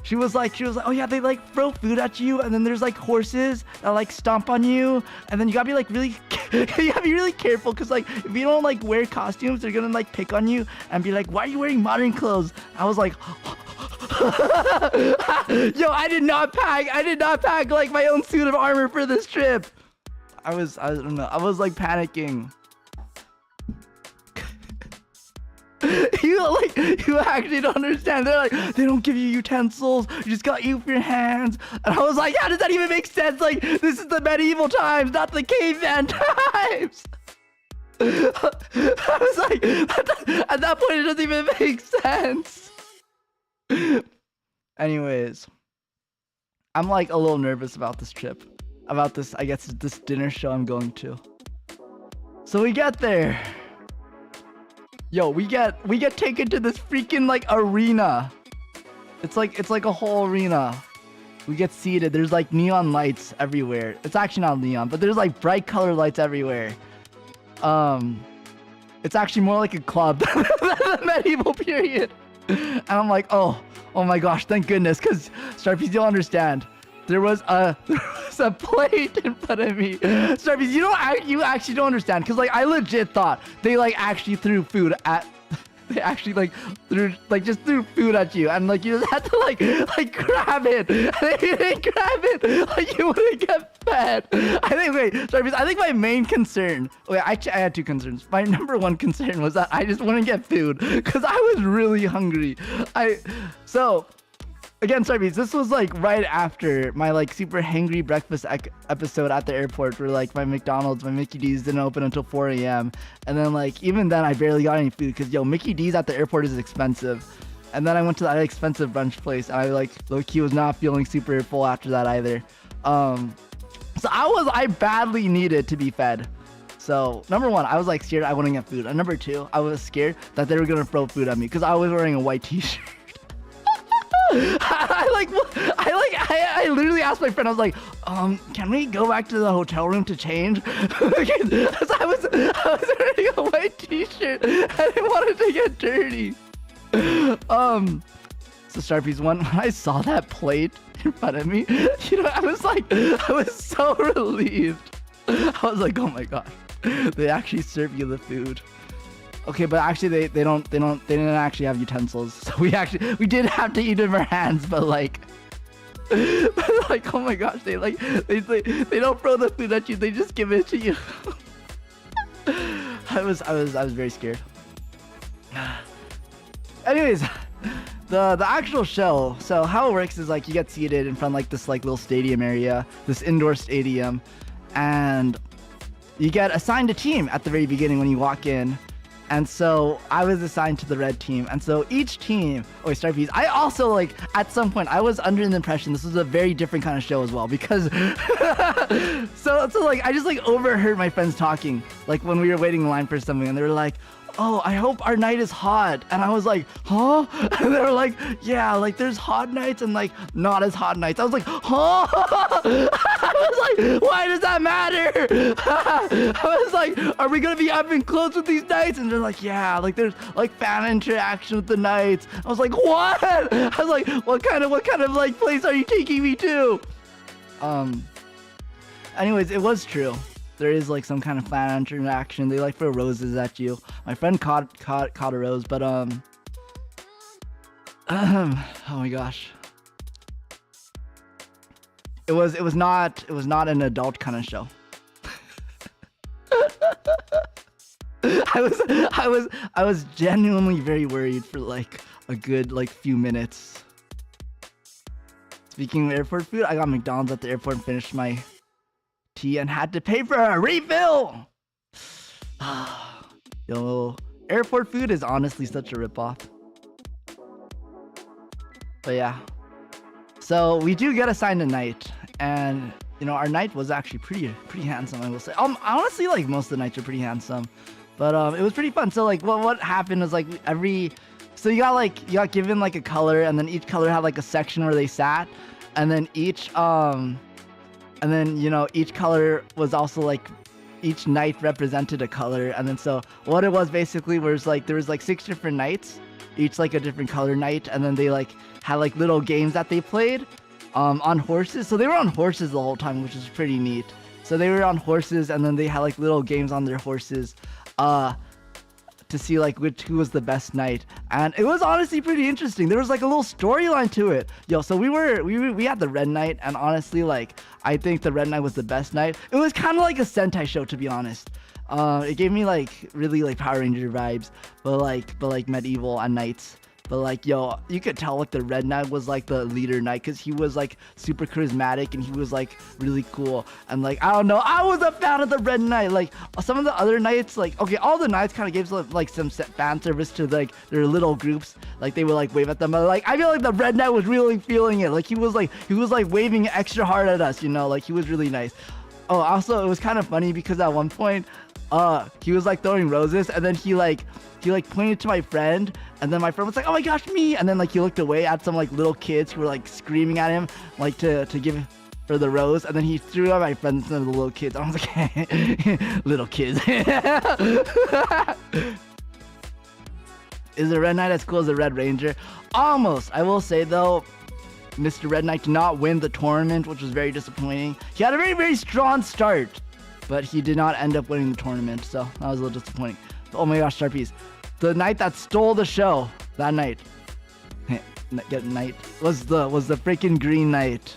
B: She was like, oh yeah, they like throw food at you, and then there's like horses that like stomp on you, and then you gotta be like really, you gotta be really careful because like if you don't like wear costumes, they're gonna like pick on you and be like, why are you wearing modern clothes? I was like, yo, I did not pack like my own suit of armor for this trip. I don't know. I was like panicking. You actually don't understand. They're like, they don't give you utensils. You just gotta eat with your hands. And I was like, how does that even make sense? Like, this is the medieval times, not the caveman times. I was like, at that point, it doesn't even make sense. Anyways, I'm like a little nervous about this trip. About this, I guess, this dinner show I'm going to. So we get there. Yo, we get taken to this freaking like arena. It's like a whole arena. We get seated. There's like neon lights everywhere. It's actually not neon, but there's like bright color lights everywhere. It's actually more like a club than the medieval period. And I'm like, oh my gosh, thank goodness, because StarPs, you'll understand. There was a plate in front of me. StarPs, you actually don't understand, because like I legit thought they like actually threw food at. They actually like just threw food at you, and like you just had to like grab it. And if you didn't grab it, like you wouldn't get fed. I think my main concern. Okay, I had two concerns. My number one concern was that I just wouldn't get food because I was really hungry. Again, StarPs, this was like right after my like super hangry breakfast episode at the airport where like my McDonald's, my Mickey D's didn't open until 4 a.m. And then like even then I barely got any food because yo, Mickey D's at the airport is expensive. And then I went to that expensive brunch place and I like low-key was not feeling super full after that either. So I badly needed to be fed. So number one, I was like scared I wouldn't get food. And number two, I was scared that they were gonna throw food at me because I was wearing a white t-shirt. I literally asked my friend, I was like, can we go back to the hotel room to change? Because I was wearing a white t-shirt. I didn't want it to get dirty. So StarPs, when I saw that plate in front of me, you know, I was so relieved. I was like, oh my gosh, they actually serve you the food. Okay, but actually they didn't actually have utensils, so we did have to eat with our hands, but like oh my gosh, they don't throw the food at you, they just give it to you. I was very scared. Anyways, the actual show, so how it works is like you get seated in front of like this like little stadium area, this indoor stadium, and you get assigned a team at the very beginning when you walk in. And so I was assigned to the red team. And so each team, StarP's, I also like at some point I was under the impression this was a very different kind of show as well because so like I just like overheard my friends talking like when we were waiting in line for something and they were like, oh, I hope our night is hot. And I was like, huh? And they were like, yeah, like there's hot nights and like not as hot nights. I was like, huh? I was like, why does that matter? I was like, are we gonna be up and close with these nights? And they're like, yeah, like there's like fan interaction with the nights. I was like, what? I was like, what kind of like place are you taking me to? Anyways, it was true. There is like some kind of fan interaction. They like throw roses at you. My friend caught a rose, but oh my gosh. It was not an adult kind of show. I was genuinely very worried for like a good like few minutes. Speaking of airport food, I got McDonald's at the airport and finished my tea and had to pay for a refill. Yo, airport food is honestly such a ripoff. But yeah, so we do get assigned a night, and you know our night was actually pretty handsome, I will say. Honestly, like most of the nights are pretty handsome, but it was pretty fun. So like what happened was like so you got given like a color, and then each color had like a section where they sat, and then each each color was also like each night represented a color. And then so what it was basically was like there was like 6 different nights, each like a different color night, and then they like had like little games that they played on horses. So they were on horses the whole time, which is pretty neat. So they were on horses, and then they had like little games on their horses to see like who was the best knight. And it was honestly pretty interesting. There was like a little storyline to it. Yo, so we had the red knight, and honestly like I think the red knight was the best knight. It was kind of like a Sentai show, to be honest. It gave me like really like Power Ranger vibes, but like medieval and knights. But like, yo, you could tell like the red knight was like the leader knight because he was like super charismatic and he was like really cool. And like, I don't know, I was a fan of the red knight. Like some of the other knights, like, okay, all the knights kind of gave like some fan service to like their little groups. Like they would like wave at them. But like, I feel like the red knight was really feeling it. Like he was like waving extra hard at us, you know, like he was really nice. Oh, also it was kind of funny because at one point, he was like throwing roses, and then he pointed to my friend, and then my friend was like, oh my gosh, me. And then like he looked away at some like little kids who were like screaming at him like to give for the rose, and then he threw at my friend instead of the little kids. I was like, little kids. Is the Red Knight as cool as the Red Ranger? Almost. I will say though, Mr. Red Knight did not win the tournament, which was very disappointing. He had a very, very strong start, but he did not end up winning the tournament, so that was a little disappointing. Oh my gosh, StarP's. The night that stole the show, that night, was the freaking Green Knight.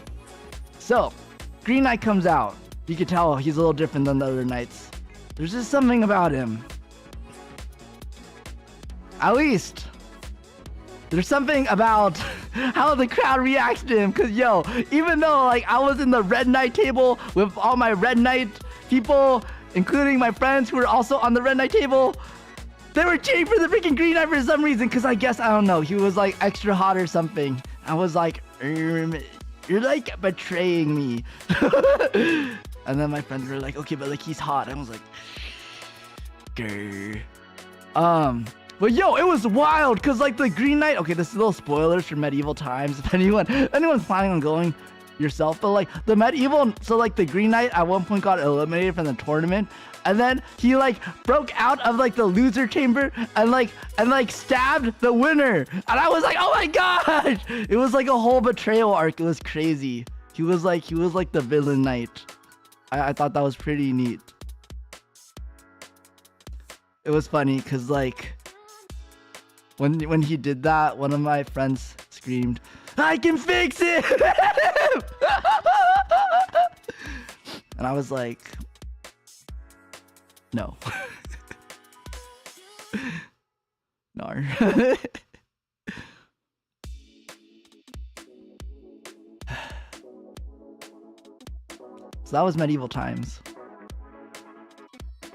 B: So, Green Knight comes out. You can tell he's a little different than the other knights. There's just something about him. At least, there's something about how the crowd reacts to him. Cause yo, even though like I was in the Red Knight table with all my Red Knight people, including my friends who were also on the Red Knight table, they were cheering for the freaking Green Knight for some reason. Cause I guess, I don't know, he was like extra hot or something. I was like, you're like betraying me. And then my friends were like, okay, but like he's hot. I was like, grr. But yo, it was wild, cause like the Green Knight. Okay, this is little spoilers for medieval times. If anyone's planning on going yourself, but like the medieval, so like the Green Knight at one point got eliminated from the tournament, and then he like broke out of like the loser chamber and like stabbed the winner, and I was like, oh my gosh! It was like a whole betrayal arc. It was crazy. He was like the villain knight. I thought that was pretty neat. It was funny cause like when he did that, one of my friends screamed, I can fix it! And I was like, no. No. So that was medieval times.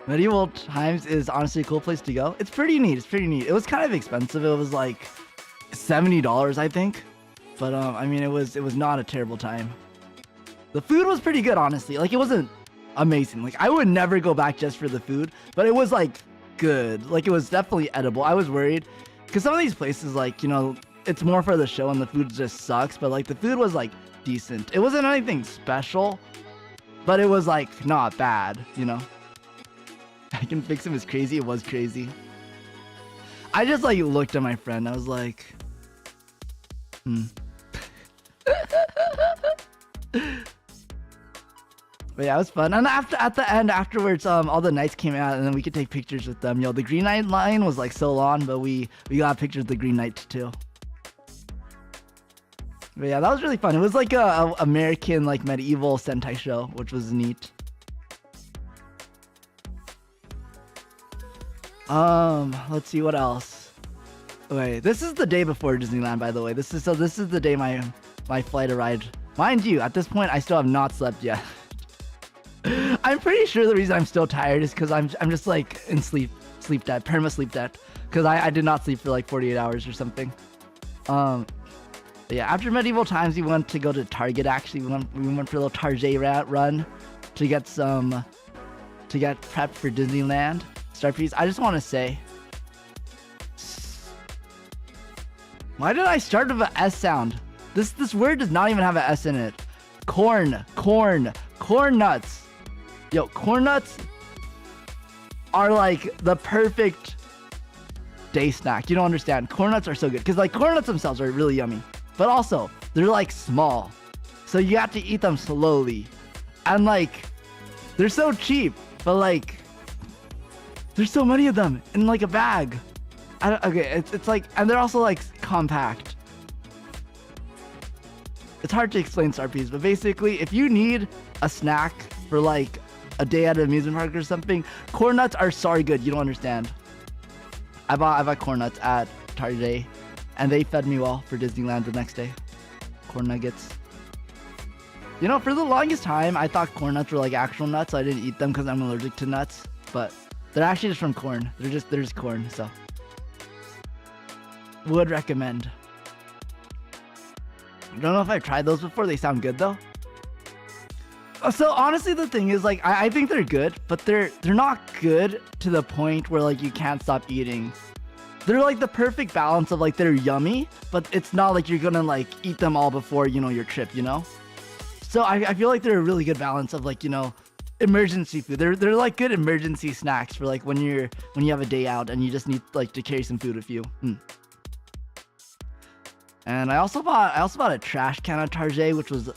B: Medieval Times is honestly a cool place to go. It's pretty neat. It's pretty neat. It was kind of expensive. It was like $70, I think. But I mean, it was not a terrible time. The food was pretty good, honestly. Like, it wasn't amazing. Like, I would never go back just for the food, but it was like good. Like, it was definitely edible. I was worried because some of these places, like, you know, it's more for the show and the food just sucks. But like, the food was like decent. It wasn't anything special, but it was like not bad, you know. I can fix him is crazy. It was crazy. I just like looked at my friend. I was like, But yeah, it was fun. And at the end, afterwards, all the knights came out, and then we could take pictures with them. Yo, the Green Knight line was like so long, but we got pictures of the Green Knight too. But yeah, that was really fun. It was like a American like medieval Sentai show, which was neat. Let's see what else. Okay, this is the day before Disneyland, by the way. This is the day my flight arrived. Mind you, at this point, I still have not slept yet. I'm pretty sure the reason I'm still tired is because I'm just like in sleep debt, perma sleep debt, because I did not sleep for like 48 hours or something. But yeah, after Medieval Times, we went to go to Target. Actually, we went for a little Target run to get prepped for Disneyland. StarP, I just want to say, why did I start with an S sound? This word does not even have an S in it. Corn nuts. Yo, corn nuts are like the perfect day snack. You don't understand. Corn nuts are so good because like corn nuts themselves are really yummy, but also they're like small, so you have to eat them slowly, and like they're so cheap, but like there's so many of them in like a bag. Okay, it's like, and they're also like compact. It's hard to explain, StarP, but basically, if you need a snack for like a day at an amusement park or something, corn nuts are sorry good. You don't understand. I bought corn nuts at Target, and they fed me well for Disneyland the next day. Corn nuggets. You know, for the longest time, I thought corn nuts were like actual nuts, so I didn't eat them because I'm allergic to nuts. But they're actually just from corn. They're just corn. So would recommend. I don't know if I've tried those before. They sound good though. So honestly, the thing is, like, I think they're good, but they're not good to the point where like you can't stop eating. They're like the perfect balance of like they're yummy, but it's not like you're gonna like eat them all before, you know, your trip, you know. So I feel like they're a really good balance of like, you know, emergency food. They're like good emergency snacks for like when you have a day out and you just need like to carry some food with you. And I also bought a trash can at Target, which was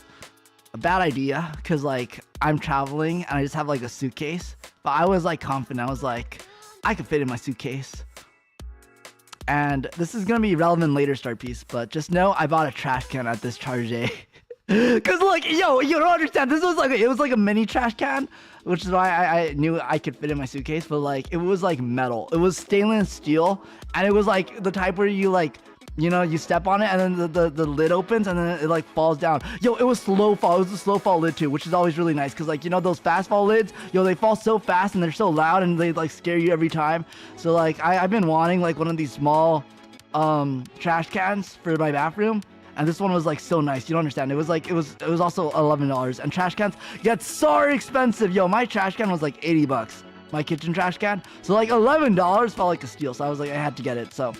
B: a bad idea because like I'm traveling and I just have like a suitcase. But I was like confident. I was like, I could fit in my suitcase. And this is gonna be relevant later, StarP, but just know I bought a trash can at this Target. Cause like, yo, you don't understand. This was like it was like a mini trash can, which is why I knew I could fit in my suitcase. But like, it was like metal. It was stainless steel, and it was like the type where you like, you know, you step on it and then the lid opens and then it like falls down. Yo, it was slow fall. It was a slow fall lid too, which is always really nice because like, you know, those fast fall lids, yo, they fall so fast and they're so loud and they like scare you every time. So like, I've been wanting like one of these small trash cans for my bathroom. And this one was like so nice. You don't understand. It was like it was also $11. And trash cans get so expensive. Yo, my trash can was like $80. My kitchen trash can. So like $11 felt like a steal. So I was like, I had to get it. So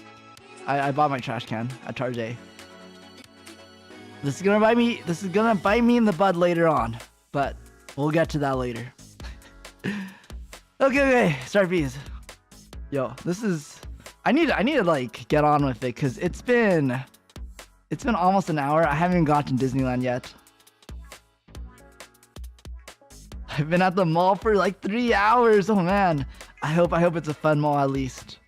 B: I bought my trash can at Target. This is gonna bite me in the butt later on. But we'll get to that later. Okay, StarP. Yo, this is I need to like get on with it because it's been almost an hour. I haven't even gotten to Disneyland yet. I've been at the mall for like 3 hours. Oh man. I hope it's a fun mall at least.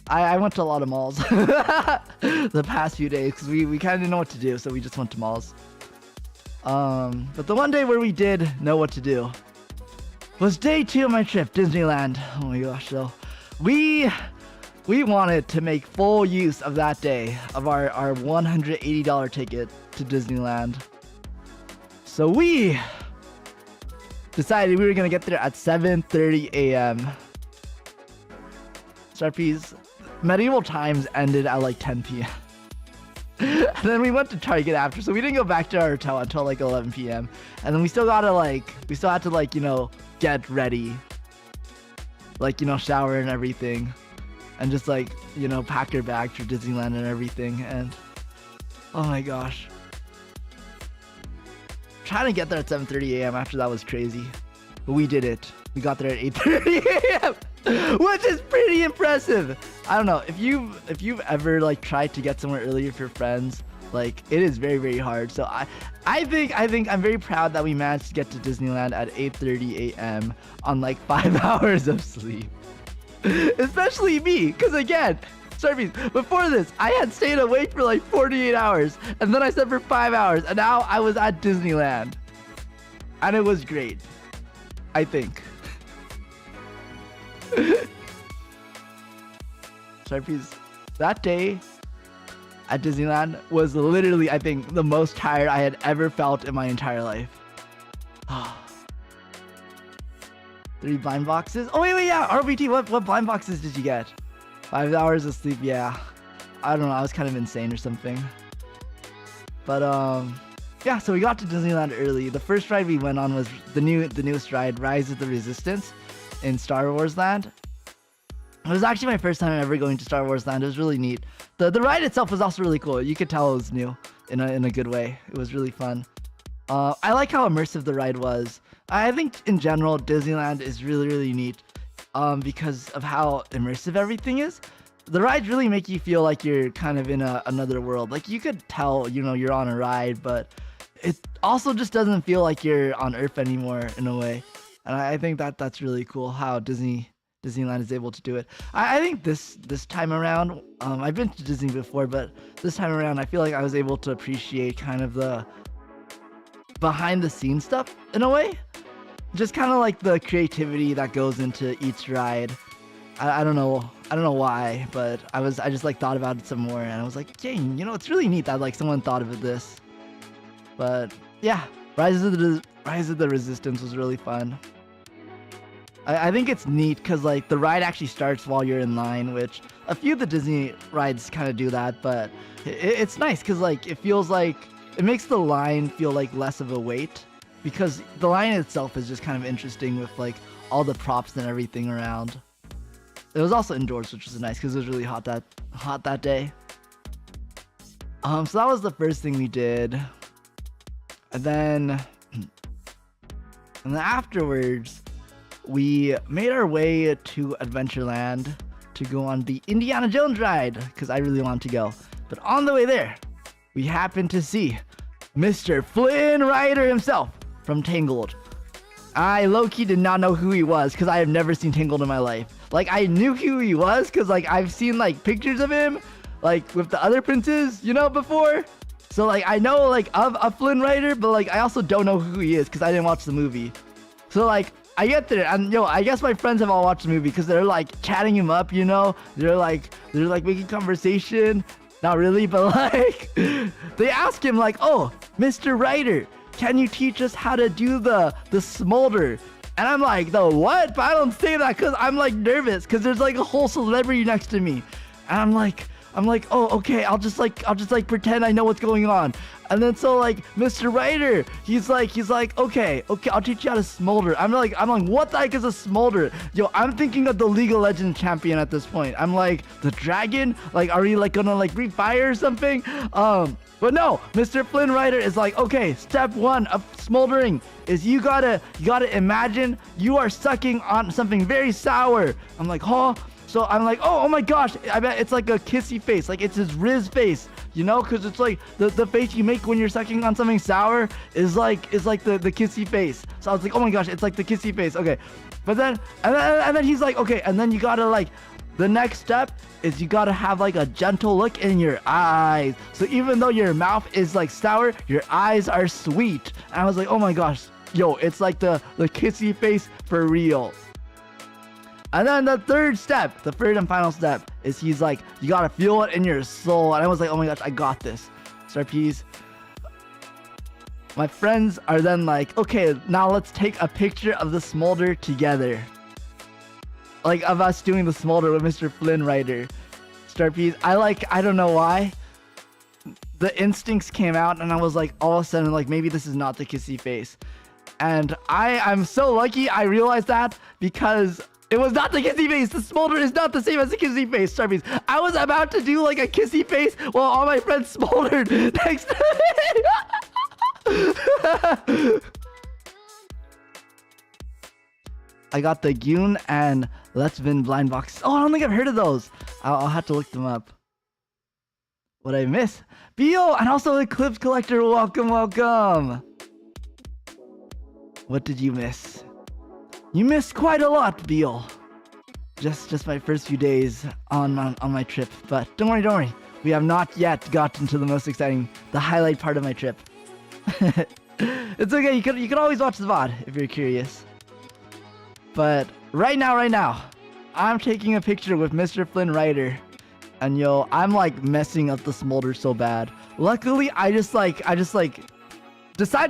B: I went to a lot of malls the past few days because we kind of didn't know what to do, so we just went to malls. But the one day where we did know what to do was day 2 of my trip, Disneyland. Oh my gosh, so we wanted to make full use of that day of our $180 ticket to Disneyland. So we decided we were gonna get there at 7:30 a.m. StarP's medieval times ended at like 10 p.m. And then we went to Target after, so we didn't go back to our hotel until like 11 p.m. And then we still had to like, you know, get ready, like, you know, shower and everything, and just like, you know, pack your bag for Disneyland and everything. And oh my gosh, trying to get there at 7:30 a.m. after that was crazy, but we did it. We got there at 8:30 a.m. which is pretty impressive. I don't know if you've ever like tried to get somewhere early with your friends. Like, it is very, very hard. So I think I'm very proud that we managed to get to Disneyland at 8:30 a.m. on like 5 hours of sleep. Especially me, because again, sorry, before this, I had stayed awake for like 48 hours, and then I slept for 5 hours, and now I was at Disneyland. And it was great, I think. Sorry, please. That day at Disneyland was literally, I think, the most tired I had ever felt in my entire life. 3 blind boxes. Oh wait, yeah. RBT, what blind boxes did you get? 5 hours of sleep. Yeah, I don't know. I was kind of insane or something. But yeah. So we got to Disneyland early. The first ride we went on was the newest ride, Rise of the Resistance, in Star Wars Land. It was actually my first time ever going to Star Wars Land. It was really neat. The ride itself was also really cool. You could tell it was new in a good way. It was really fun. I like how immersive the ride was. I think in general Disneyland is really, really neat because of how immersive everything is. The rides really make you feel like you're kind of in another world. Like, you could tell, you know, you're on a ride, but it also just doesn't feel like you're on Earth anymore in a way. And I think that's really cool how Disneyland is able to do it. I think this time around, I've been to Disney before, but this time around I feel like I was able to appreciate kind of the behind the scenes stuff in a way. Just kind of like the creativity that goes into each ride. I don't know why, but I just like thought about it some more, and I was like, dang, you know, it's really neat that like someone thought of this. But yeah, Rise of the Resistance was really fun. I think it's neat because like the ride actually starts while you're in line, which a few of the Disney rides kind of do that, but it's nice because like it feels like it makes the line feel like less of a wait, because the line itself is just kind of interesting with like all the props and everything around. It was also indoors, which was nice because it was really hot that day. So that was the first thing we did, and then afterwards we made our way to Adventureland to go on the Indiana Jones ride because I really wanted to go. But on the way there, we happened to see Mr. Flynn Rider himself from Tangled. I low-key did not know who he was because I have never seen Tangled in my life. Like, I knew who he was because like I've seen like pictures of him like with the other princes, you know, before. So like I know like of a Flynn Rider, but like I also don't know who he is because I didn't watch the movie. So like I get there, and I guess my friends have all watched the movie because they're like chatting him up, you know. They're like making conversation. Not really, but like they ask him like, "Oh, Mr. Rider, can you teach us how to do the smolder?" And I'm like, "The what?" But I don't say that because I'm like nervous because there's like a whole celebrity next to me, and I'm like, "Oh, okay, I'll just like pretend I know what's going on." And then so like Mr. Rider, he's like, okay, I'll teach you how to smolder. I'm like, what the heck is a smolder? Yo, I'm thinking of the League of Legends champion at this point. I'm like, the dragon? Like, are we like gonna like breathe fire or something? But no, Mr. Flynn Rider is like, okay, step 1 of smoldering is you gotta imagine you are sucking on something very sour. I'm like, huh? So I'm like, oh my gosh, I bet it's like a kissy face, like it's his Riz face, you know, because it's like the face you make when you're sucking on something sour is like the kissy face. So I was like, oh my gosh, it's like the kissy face. Okay, but then and then he's like, okay, and then you gotta like, the next step is you gotta have like a gentle look in your eyes. So even though your mouth is like sour, your eyes are sweet. And I was like, oh my gosh, yo, it's like the kissy face for real. And then the third and final step is he's like, you gotta feel it in your soul. And I was like, oh my gosh, I got this. StarP's. my friends are then like, okay, now let's take a picture of the smolder together. Like of us doing the smolder with Mr. Flynn Rider. StarP's, I don't know why. The instincts came out and I was like, all of a sudden, like maybe this is not the kissy face. And I'm so lucky I realized that because it was not the kissy face. The smolder is not the same as the kissy face, StarP's. I was about to do like a kissy face while all my friends smoldered next to me. I got the Gyun and Let's Win blind boxes. Oh, I don't think I've heard of those. I'll have to look them up. What'd I miss? Bio and also Eclipse Collector. Welcome, welcome. What did you miss? You missed quite a lot, Beal. Just my first few days on my trip, but don't worry. We have not yet gotten to the most exciting, the highlight part of my trip. It's okay. You could always watch the VOD if you're curious. But right now, I'm taking a picture with Mr. Flynn Rider, and yo, I'm like messing up the smolder so bad. Luckily, I just decided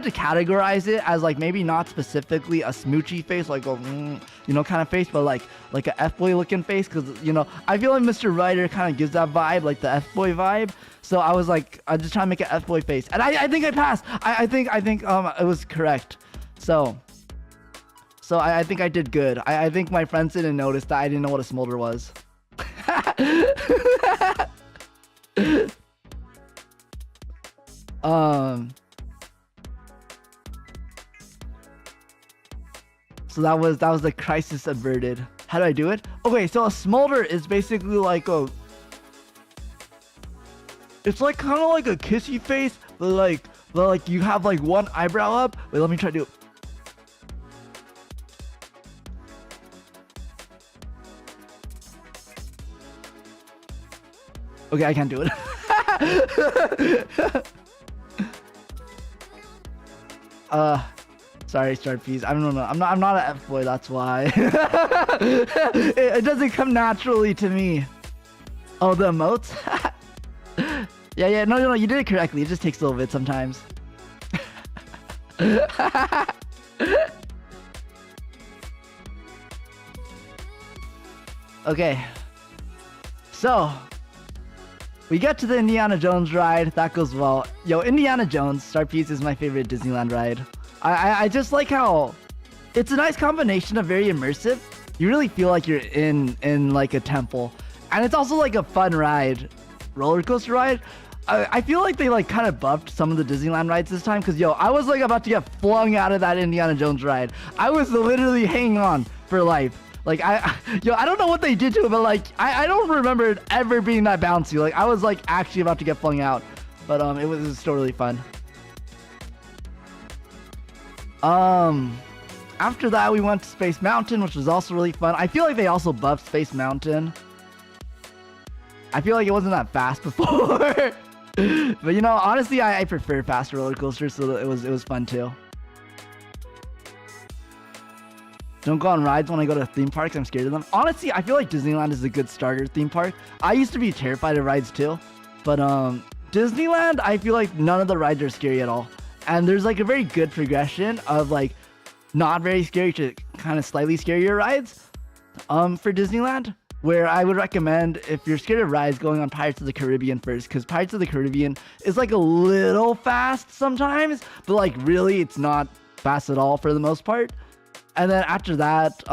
B: to categorize it as like maybe not specifically a smoochy face, like a kind of face, but like a F-boy looking face, because I feel like Mr. Rider kind of gives that vibe, like the F-boy vibe. So I was like, I just trying to make an F-boy face, and I think I passed. I think it was correct. So I think I did good. I think my friends didn't notice that I didn't know what a smolder was. So that was the crisis averted. How do I do it? Okay, so a smolder is basically like it's like kind of like a kissy face, but like you have like one eyebrow up. Wait, let me try to do it. Okay, I can't do it. Sorry, StarP's. I don't know. I'm not an F-boy, that's why. it doesn't come naturally to me. Oh, the emotes? yeah, no, you did it correctly. It just takes a little bit sometimes. Okay. So, we get to the Indiana Jones ride. That goes well. Yo, Indiana Jones, StarP's is my favorite Disneyland ride. I just like how it's a nice combination of very immersive. You really feel like you're in like a temple, and it's also like a fun ride, roller coaster ride. I feel like they like kind of buffed some of the Disneyland rides this time, because yo, I was like about to get flung out of that Indiana Jones ride. I was literally hanging on for life. Like I don't know what they did to it, but like I don't remember it ever being that bouncy. Like I was like actually about to get flung out, but it was still really fun. After that, we went to Space Mountain, which was also really fun. I feel like they also buffed Space Mountain. I feel like it wasn't that fast before. But honestly, I prefer fast roller coasters, so it was fun too. Don't go on rides when I go to theme parks. I'm scared of them. Honestly, I feel like Disneyland is a good starter theme park. I used to be terrified of rides too, but Disneyland, I feel like none of the rides are scary at all. And there's like a very good progression of like not very scary to kind of slightly scarier rides for Disneyland, where I would recommend, if you're scared of rides, going on Pirates of the Caribbean first, because Pirates of the Caribbean is like a little fast sometimes, but like really it's not fast at all for the most part. And then after that,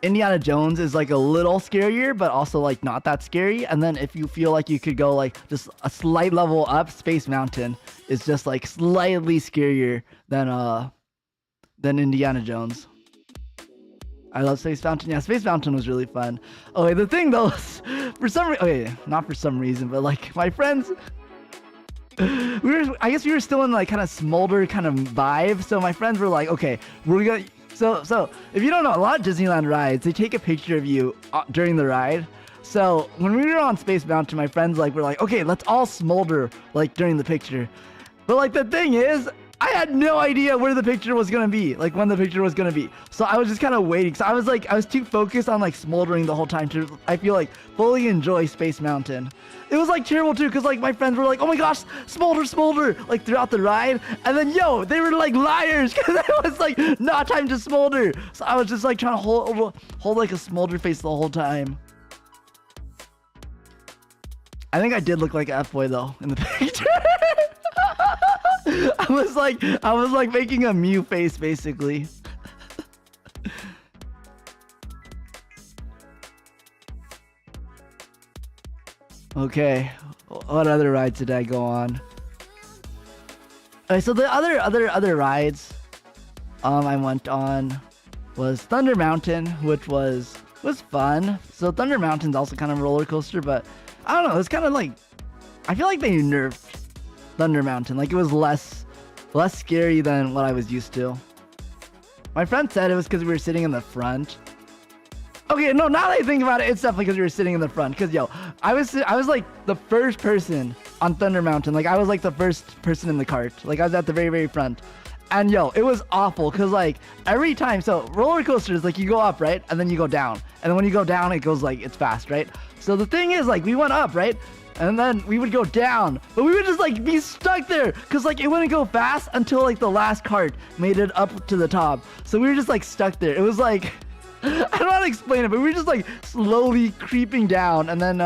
B: Indiana Jones is like a little scarier, but also like not that scary. And then if you feel like you could go like just a slight level up, Space Mountain is just like slightly scarier than Indiana Jones. I love Space Mountain. Yeah, Space Mountain was really fun. Okay, the thing though, not for some reason, but like my friends, I guess we were still in like kind of smolder kind of vibe. So my friends were like, okay, we're gonna. So if you don't know, a lot of Disneyland rides, they take a picture of you during the ride. So when we were on Space Mountain, my friends were like, okay, let's all smolder like during the picture. But like the thing is, I had no idea where the picture was gonna be, like when the picture was gonna be. So I was just kind of waiting. So I was too focused on like smoldering the whole time to, I feel like, fully enjoy Space Mountain. It was like terrible too, because like my friends were like, oh my gosh, smolder, smolder, like throughout the ride. And then yo, they were like liars, because it was like not time to smolder. So I was just like trying to hold like a smolder face the whole time. I think I did look like an F-boy though in the picture. I was like making a Mew face basically. Okay, what other rides did I go on? Okay, so the other rides I went on was Thunder Mountain, which was fun. So Thunder Mountain's also kind of a roller coaster, but I don't know, it's kind of like, I feel like they nerfed Thunder Mountain. Like it was less scary than what I was used to. My friend said it was because we were sitting in the front. Okay, no, now that I think about it, it's definitely because we were sitting in the front. Because yo, I was like the first person on Thunder Mountain. Like I was like the first person in the cart. Like I was at the very, very front. And yo, it was awful because like every time, so roller coasters, like you go up, right? And then you go down. And then when you go down, it goes like, it's fast, right? So the thing is like we went up, right? And then we would go down, but we would just like be stuck there because like it wouldn't go fast until like the last cart made it up to the top. So we were just like stuck there. It was like, I don't know how to explain it, but we were just like slowly creeping down, and then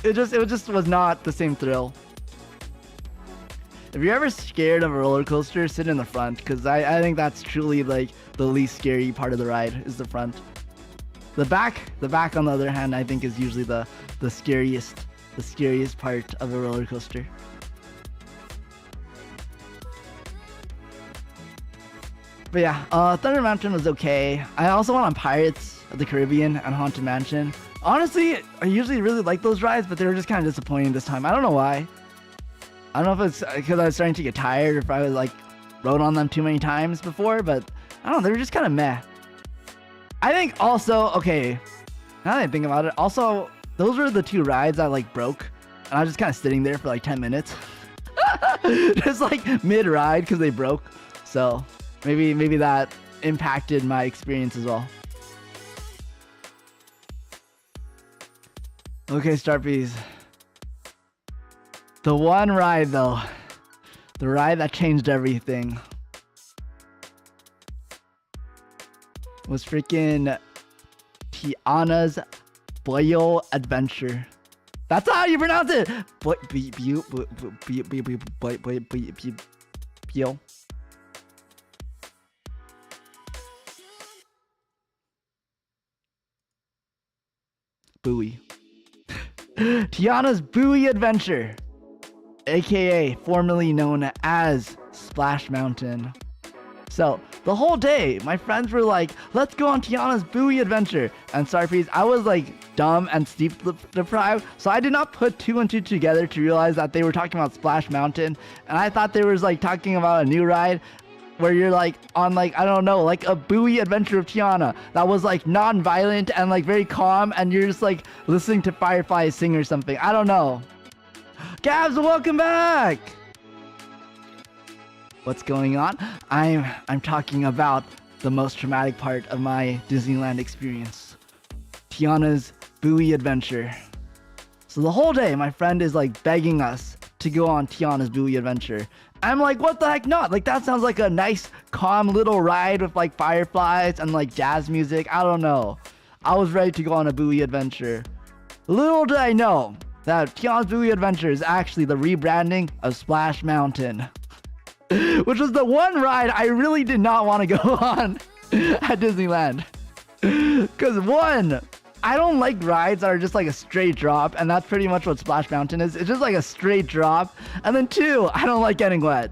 B: it just was not the same thrill. If you're ever scared of a roller coaster, sit in the front, because I think that's truly like the least scary part of the ride is the front. The back on the other hand, I think is usually the scariest part of a roller coaster. But yeah, Thunder Mountain was okay. I also went on Pirates of the Caribbean and Haunted Mansion. Honestly, I usually really like those rides, but they were just kind of disappointing this time. I don't know why. I don't know if it's because I was starting to get tired or if I was like rode on them too many times before, but I don't know, they were just kind of meh. I think also, okay, now that I think about it, also, those were the two rides that like broke, and I was just kind of sitting there for like 10 minutes. Just like mid-ride because they broke. So maybe that impacted my experience as well. Okay, StarPeas. The one ride though, the ride that changed everything, was freaking Tiana's Boyo Adventure. That's how you pronounce it. Buoy. Tiana's Buoy Adventure, aka formerly known as Splash Mountain. So the whole day, my friends were like, let's go on Tiana's Buoy Adventure. And StarPeas, I was like dumb and sleep deprived, so I did not put two and two together to realize that they were talking about Splash Mountain. And I thought they were like talking about a new ride where you're like on like, I don't know, like a buoy adventure of Tiana that was like non-violent and like very calm, and you're just like listening to fireflies sing or something. I don't know. Gabs, welcome back. What's going on? I'm talking about the most traumatic part of my Disneyland experience, Tiana's Buoy Adventure. So the whole day, my friend is like begging us to go on Tiana's Buoy Adventure. I'm like, what the heck not? Like, that sounds like a nice, calm little ride with like fireflies and like jazz music. I don't know. I was ready to go on a buoy adventure. Little did I know that Tiana's Buoy Adventure is actually the rebranding of Splash Mountain, which was the one ride I really did not want to go on at Disneyland. Because one, I don't like rides that are just like a straight drop, and that's pretty much what Splash Mountain is. It's just like a straight drop. And then two, I don't like getting wet.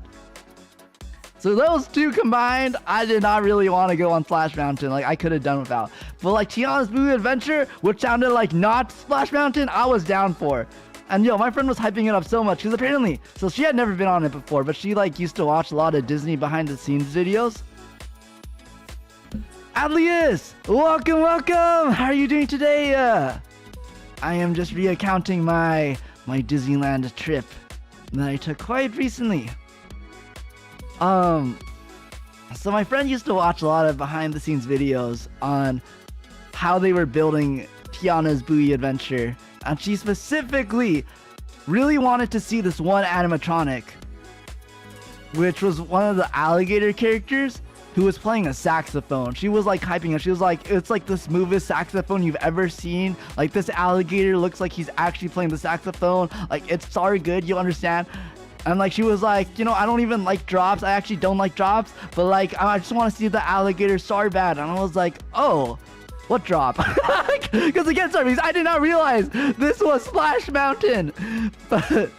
B: So those two combined, I did not really want to go on Splash Mountain. Like, I could have done without. But like Tiana's Buoy Adventure, which sounded like not Splash Mountain, I was down for. And yo, my friend was hyping it up so much because apparently, so she had never been on it before, but she like used to watch a lot of Disney behind the scenes videos. Adlius, welcome. How are you doing today? I am just recounting my Disneyland trip that I took quite recently. So my friend used to watch a lot of behind the scenes videos on how they were building Tiana's Buoy adventure, and she specifically really wanted to see this one animatronic, which was one of the alligator characters who was playing a saxophone. She was like hyping it. She was like, it's like the smoothest saxophone you've ever seen. Like, this alligator looks like he's actually playing the saxophone. Like, it's sorry good, you'll understand. And like, she was like, you know, I don't even like drops. I actually don't like drops, but like, I just want to see the alligator sorry bad. And I was like, oh, what drop? Because again, sorry, because I did not realize this was Splash Mountain. But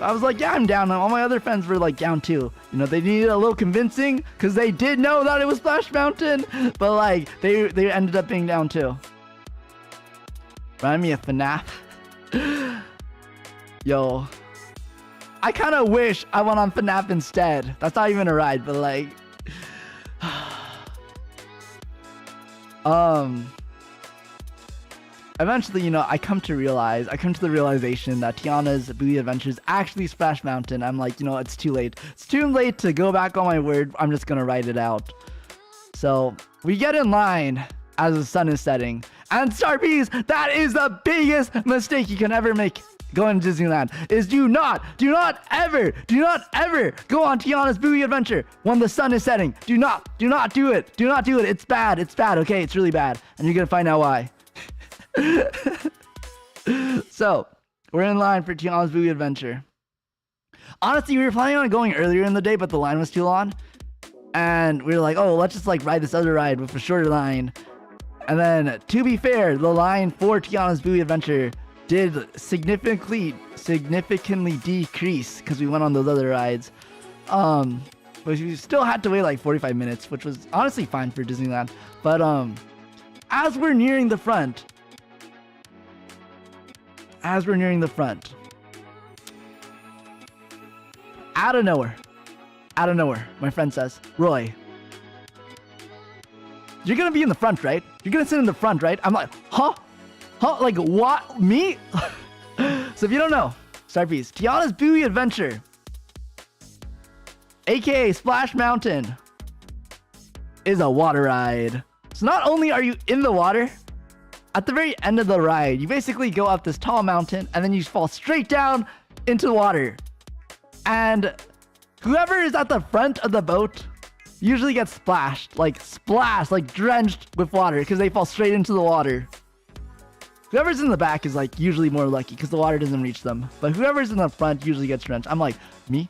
B: I was like, yeah, I'm down. All my other friends were like down too. You know, they needed a little convincing because they did know that it was Splash Mountain, but like they ended up being down too. Remind me of FNAF. Yo, I kind of wish I went on FNAF instead. That's not even a ride, but like, eventually, you know, I come to the realization that Tiana's Buoy Adventure is actually Splash Mountain. I'm like, you know, it's too late. It's too late to go back on my word. I'm just gonna write it out. So we get in line as the sun is setting. And StarPs, that is the biggest mistake you can ever make going to Disneyland, is do not ever go on Tiana's Buoy Adventure when the sun is setting. Do not do it. Do not do it. It's bad. It's bad, okay? It's really bad. And you're gonna find out why. So we're in line for Tiana's Buoy Adventure. Honestly, we were planning on going earlier in the day, but the line was too long, and we were like, oh, let's just like ride this other ride with a shorter line. And then, to be fair, the line for Tiana's Buoy Adventure did significantly decrease because we went on those other rides. But we still had to wait like 45 minutes, which was honestly fine for Disneyland. But as we're nearing the front, out of nowhere, my friend says, Roy, you're gonna be in the front, right? You're gonna sit in the front, right? I'm like, huh? Like, what? Me? So if you don't know, StarPs, Tiana's Buoy Adventure, aka Splash Mountain, is a water ride. So not only are you in the water, at the very end of the ride, you basically go up this tall mountain and then you fall straight down into the water. And whoever is at the front of the boat usually gets splashed, like drenched with water because they fall straight into the water. Whoever's in the back is like usually more lucky because the water doesn't reach them. But whoever's in the front usually gets drenched. I'm like, me?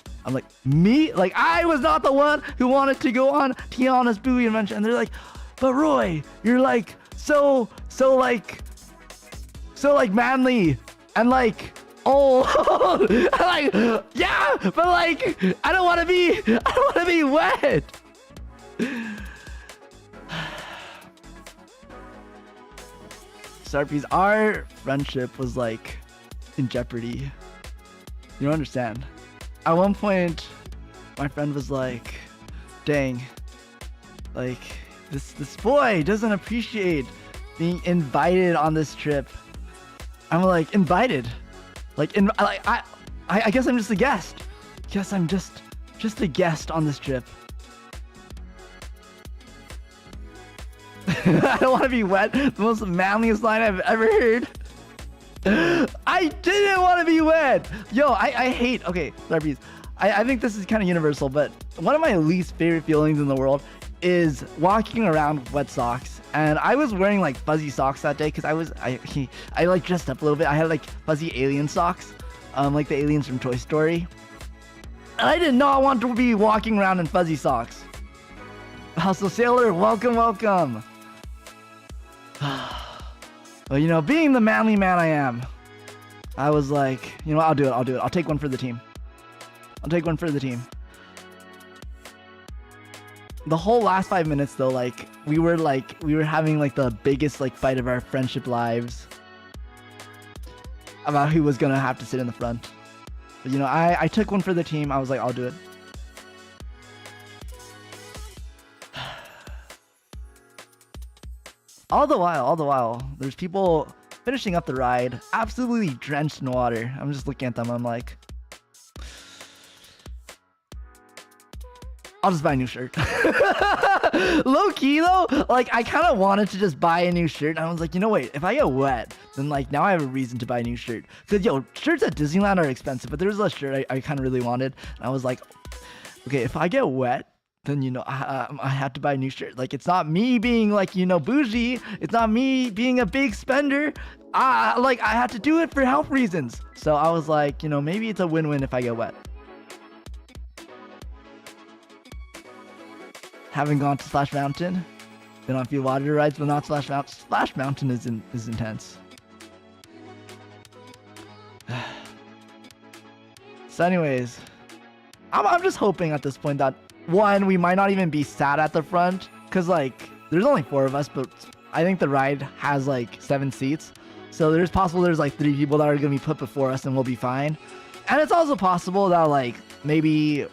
B: Like, I was not the one who wanted to go on Tiana's Buoy Adventure. And they're like, but Roy, you're like so manly and like old. I'm like, yeah, but like I don't want to be wet. StarPs, our friendship was like in jeopardy. You don't understand. At one point, my friend was like, dang, like this boy doesn't appreciate being invited on this trip. I'm like, invited? Like, I guess I'm just a guest. Guess I'm just a guest on this trip. I don't want to be wet. The most manliest line I've ever heard. I didn't want to be wet. Yo, I hate, okay, StarPs, I think this is kind of universal, but one of my least favorite feelings in the world is walking around with wet socks. And I was wearing like fuzzy socks that day because I like dressed up a little bit. I had like fuzzy alien socks, like the aliens from Toy Story. And I did not want to be walking around in fuzzy socks. Also, Sailor, welcome. Well, you know, being the manly man I am, I was like, you know, I'll do it. I'll take one for the team. The whole last 5 minutes though, like we were having like the biggest like fight of our friendship lives about who was gonna have to sit in the front. But you know, I took one for the team. I was like, I'll do it. All the while, there's people finishing up the ride, absolutely drenched in water. I'm just looking at them. I'm like, I'll just buy a new shirt. Low key though, like I kind of wanted to just buy a new shirt. And I was like, you know, wait, if I get wet, then like now I have a reason to buy a new shirt. Cause yo, shirts at Disneyland are expensive, but there's a shirt I kind of really wanted. And I was like, okay, if I get wet, then you know I have to buy a new shirt. Like it's not me being like, you know, bougie. It's not me being a big spender. Like I had to do it for health reasons. So I was like, you know, maybe it's a win-win if I get wet. Haven't gone to Splash Mountain. Been on a few water rides, but not Splash Mountain. Splash Mountain is intense. So anyways, I'm just hoping at this point that one, we might not even be sat at the front, cause like there's only 4 of us, but I think the ride has like 7 seats. So there's possible there's like 3 people that are gonna be put before us and we'll be fine. And it's also possible that like maybe,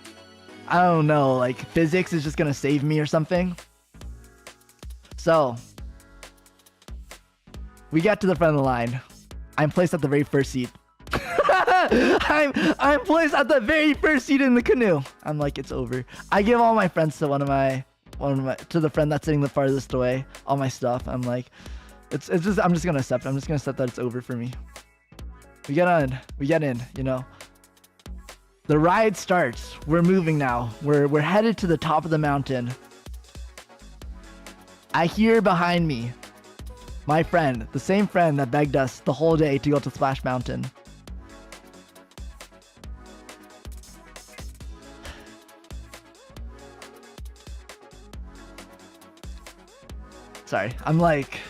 B: I don't know, like physics is just gonna save me or something. So we get to the front of the line. I'm placed at the very first seat. I'm placed at the very first seat in the canoe. I'm like, it's over. I give all my friends to to the friend that's sitting the farthest away, all my stuff. I'm like, it's just, I'm just gonna accept that it's over for me. We get in, you know. The ride starts. We're moving now. We're headed to the top of the mountain. I hear behind me my friend, the same friend that begged us the whole day to go to Splash Mountain. Sorry, I'm like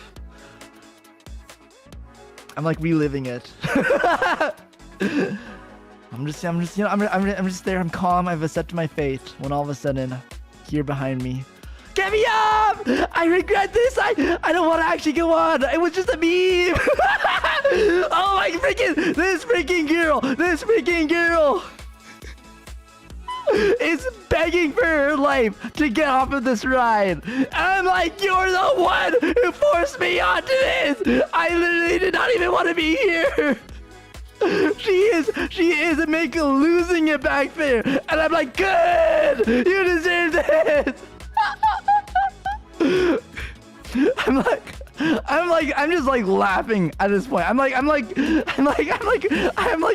B: reliving it. I'm just you know, I'm just there. I'm calm. I've accepted my fate. When all of a sudden, here behind me, get me up! I regret this. I don't want to actually go on. It was just a meme. Oh my freaking! This freaking girl is begging for her life to get off of this ride. And I'm like, you're the one who forced me onto this. I literally did not even want to be here. She is losing it back there. And I'm like, good, you deserve this. I'm just like laughing at this point. I'm like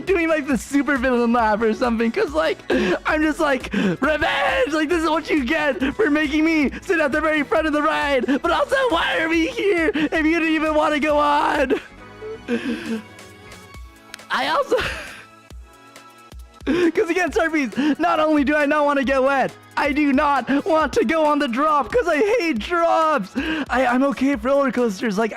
B: doing like the super villain laugh or something, cause like I'm just like, revenge, like this is what you get for making me sit at the very front of the ride. But also, why are we here if you didn't even want to go on? I also because again, StarPeas, not only do I not want to get wet, I do not want to go on the drop because I hate drops. I'm okay for roller coasters. Like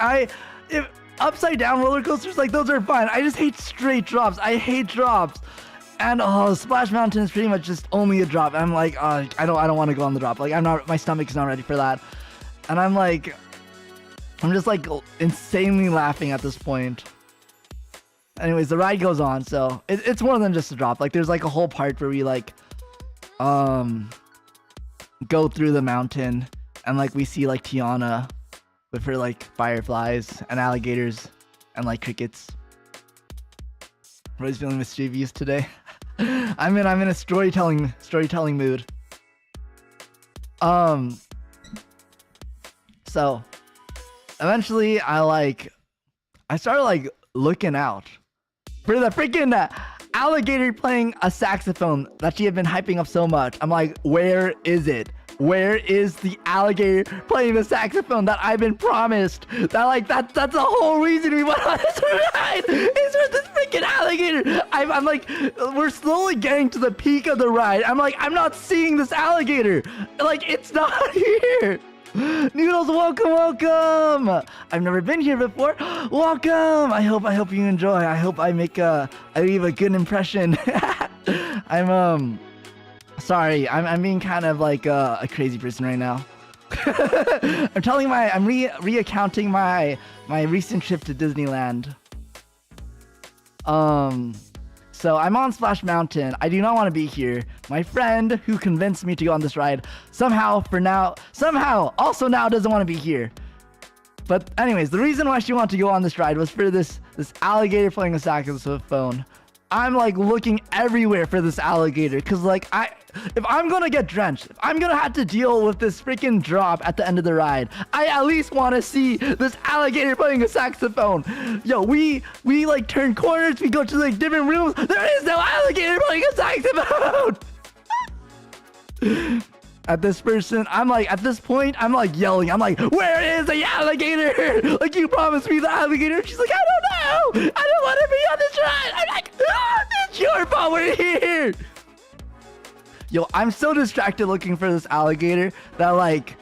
B: if upside down roller coasters, like those are fine. I just hate straight drops. I hate drops. And Splash Mountain is pretty much just only a drop. I'm like, I don't want to go on the drop. Like my stomach is not ready for that. And I'm just like insanely laughing at this point. Anyways, the ride goes on, so it's more than just a drop. Like there's like a whole part where we like go through the mountain and like we see like Tiana with her like fireflies and alligators and like crickets. Roy's feeling mischievous today. I'm in a storytelling mood. So eventually I started like looking out for the freaking alligator playing a saxophone that she had been hyping up so much. I'm like, where is it? Where is the alligator playing the saxophone that I've been promised? That's the whole reason we went on this ride, is for this freaking alligator. I'm like, we're slowly getting to the peak of the ride. I'm like, I'm not seeing this alligator. Like, it's not here. Noodles, welcome. I've never been here before. Welcome. I hope you enjoy. I hope I leave a good impression. I'm sorry. I'm being kind of like a crazy person right now. I'm recounting my recent trip to Disneyland. So I'm on Splash Mountain. I do not want to be here. My friend who convinced me to go on this ride somehow also now doesn't want to be here. But anyways, the reason why she wanted to go on this ride was for this alligator playing a saxophone. I'm like looking everywhere for this alligator, because like if I'm gonna get drenched, if I'm gonna have to deal with this freaking drop at the end of the ride, I at least want to see this alligator playing a saxophone. Yo, we like turn corners, we go to like different rooms. There is no alligator playing a saxophone. At this point, I'm like yelling. I'm like, where is the alligator? Like, you promised me the alligator. She's like, I don't know. I don't want to be on this ride. I'm like, it's your fault we're here. Yo, I'm so distracted looking for this alligator that like,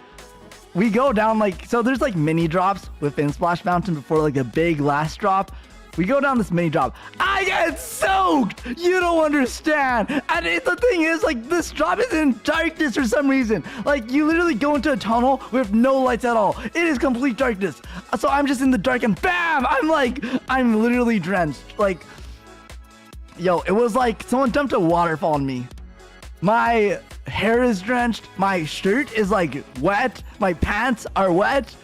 B: we go down like, so there's like mini drops within Splash Mountain before like the big last drop. We go down this mini drop. I get soaked! You don't understand! And the thing is, like, this drop is in darkness for some reason. Like, you literally go into a tunnel with no lights at all. It is complete darkness. So I'm just in the dark and BAM! I'm literally drenched. Like, yo, it was like someone dumped a waterfall on me. My hair is drenched. My shirt is, like, wet. My pants are wet.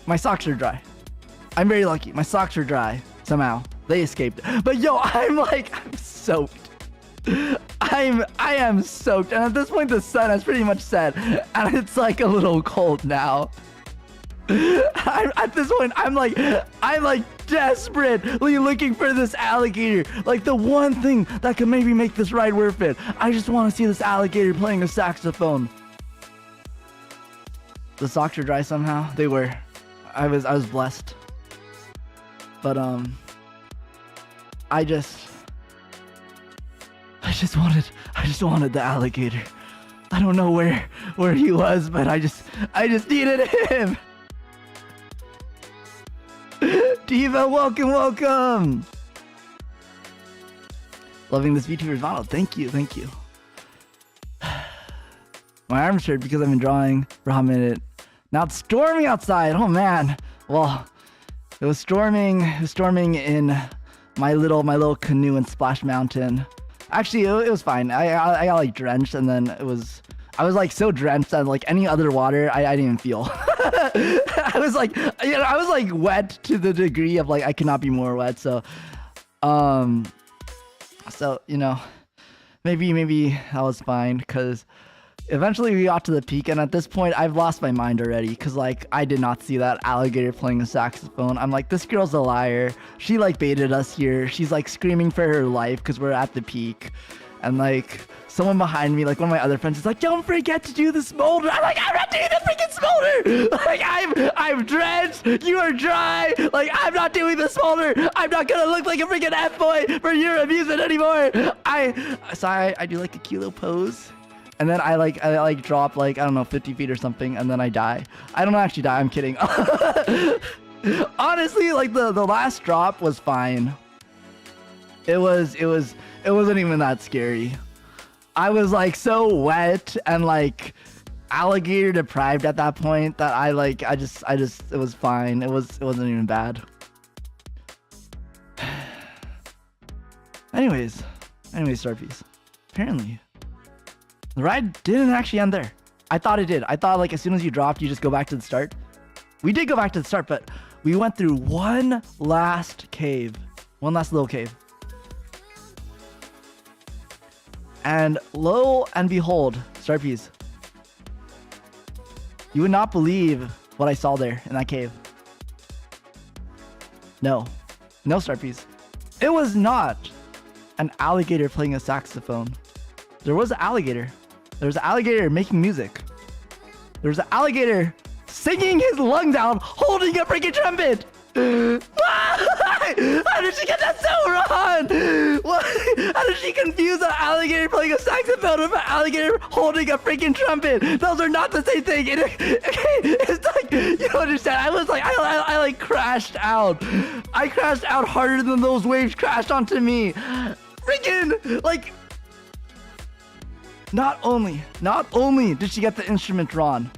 B: My socks are dry. I'm very lucky. My socks are dry. Somehow they escaped, but yo, I'm soaked. I am soaked, and at this point the sun has pretty much set, and it's like a little cold now. At this point I'm like desperately looking for this alligator, like the one thing that could maybe make this ride worth it. I just want to see this alligator playing a saxophone. The socks are dry somehow. They were. I was blessed. But I just wanted the alligator. I don't know where he was, but I just needed him. Diva, welcome. Loving this VTuber's model. Thank you. My arm's hurt because I've been drawing for a hot minute. Now it's storming outside. Oh man. Well, it was storming in my little canoe in Splash Mountain. Actually, it was fine. I got like drenched, and then I was like so drenched that like any other water I didn't even feel. I was like wet to the degree of like I could not be more wet. So you know, maybe that was fine, because eventually we got to the peak, and at this point I've lost my mind already, because like I did not see that alligator playing a saxophone. I'm like, this girl's a liar. She like baited us here. She's like screaming for her life because we're at the peak, and like someone behind me, like one of my other friends, is like, don't forget to do the smolder. I'm like, I'm not doing the freaking smolder. Like I'm drenched. You are dry. Like I'm not doing the smolder. I'm not gonna look like a freaking F-boy for your amusement anymore. I do like a kilo pose. And then I drop like, I don't know, 50 feet or something, and then I die. I don't actually die, I'm kidding. Honestly, like the last drop was fine. It wasn't even that scary. I was like so wet and like alligator deprived at that point that I just it was fine. It wasn't even bad. Anyways, StarPiece. Apparently the ride didn't actually end there. I thought it did. I thought like as soon as you dropped, you just go back to the start. We did go back to the start, but we went through one last little cave. And lo and behold, StarPiece, you would not believe what I saw there in that cave. No, StarPiece. It was not an alligator playing a saxophone. There was an alligator. There was an alligator making music. There was an alligator singing his lungs out, holding a freaking trumpet. How did she get that so wrong? What? How did she confuse an alligator playing a saxophone with an alligator holding a freaking trumpet? Those are not the same thing. It's like, you don't understand. I was like, I like crashed out. I crashed out harder than those waves crashed onto me. Freaking like. Not only did she get the instrument wrong,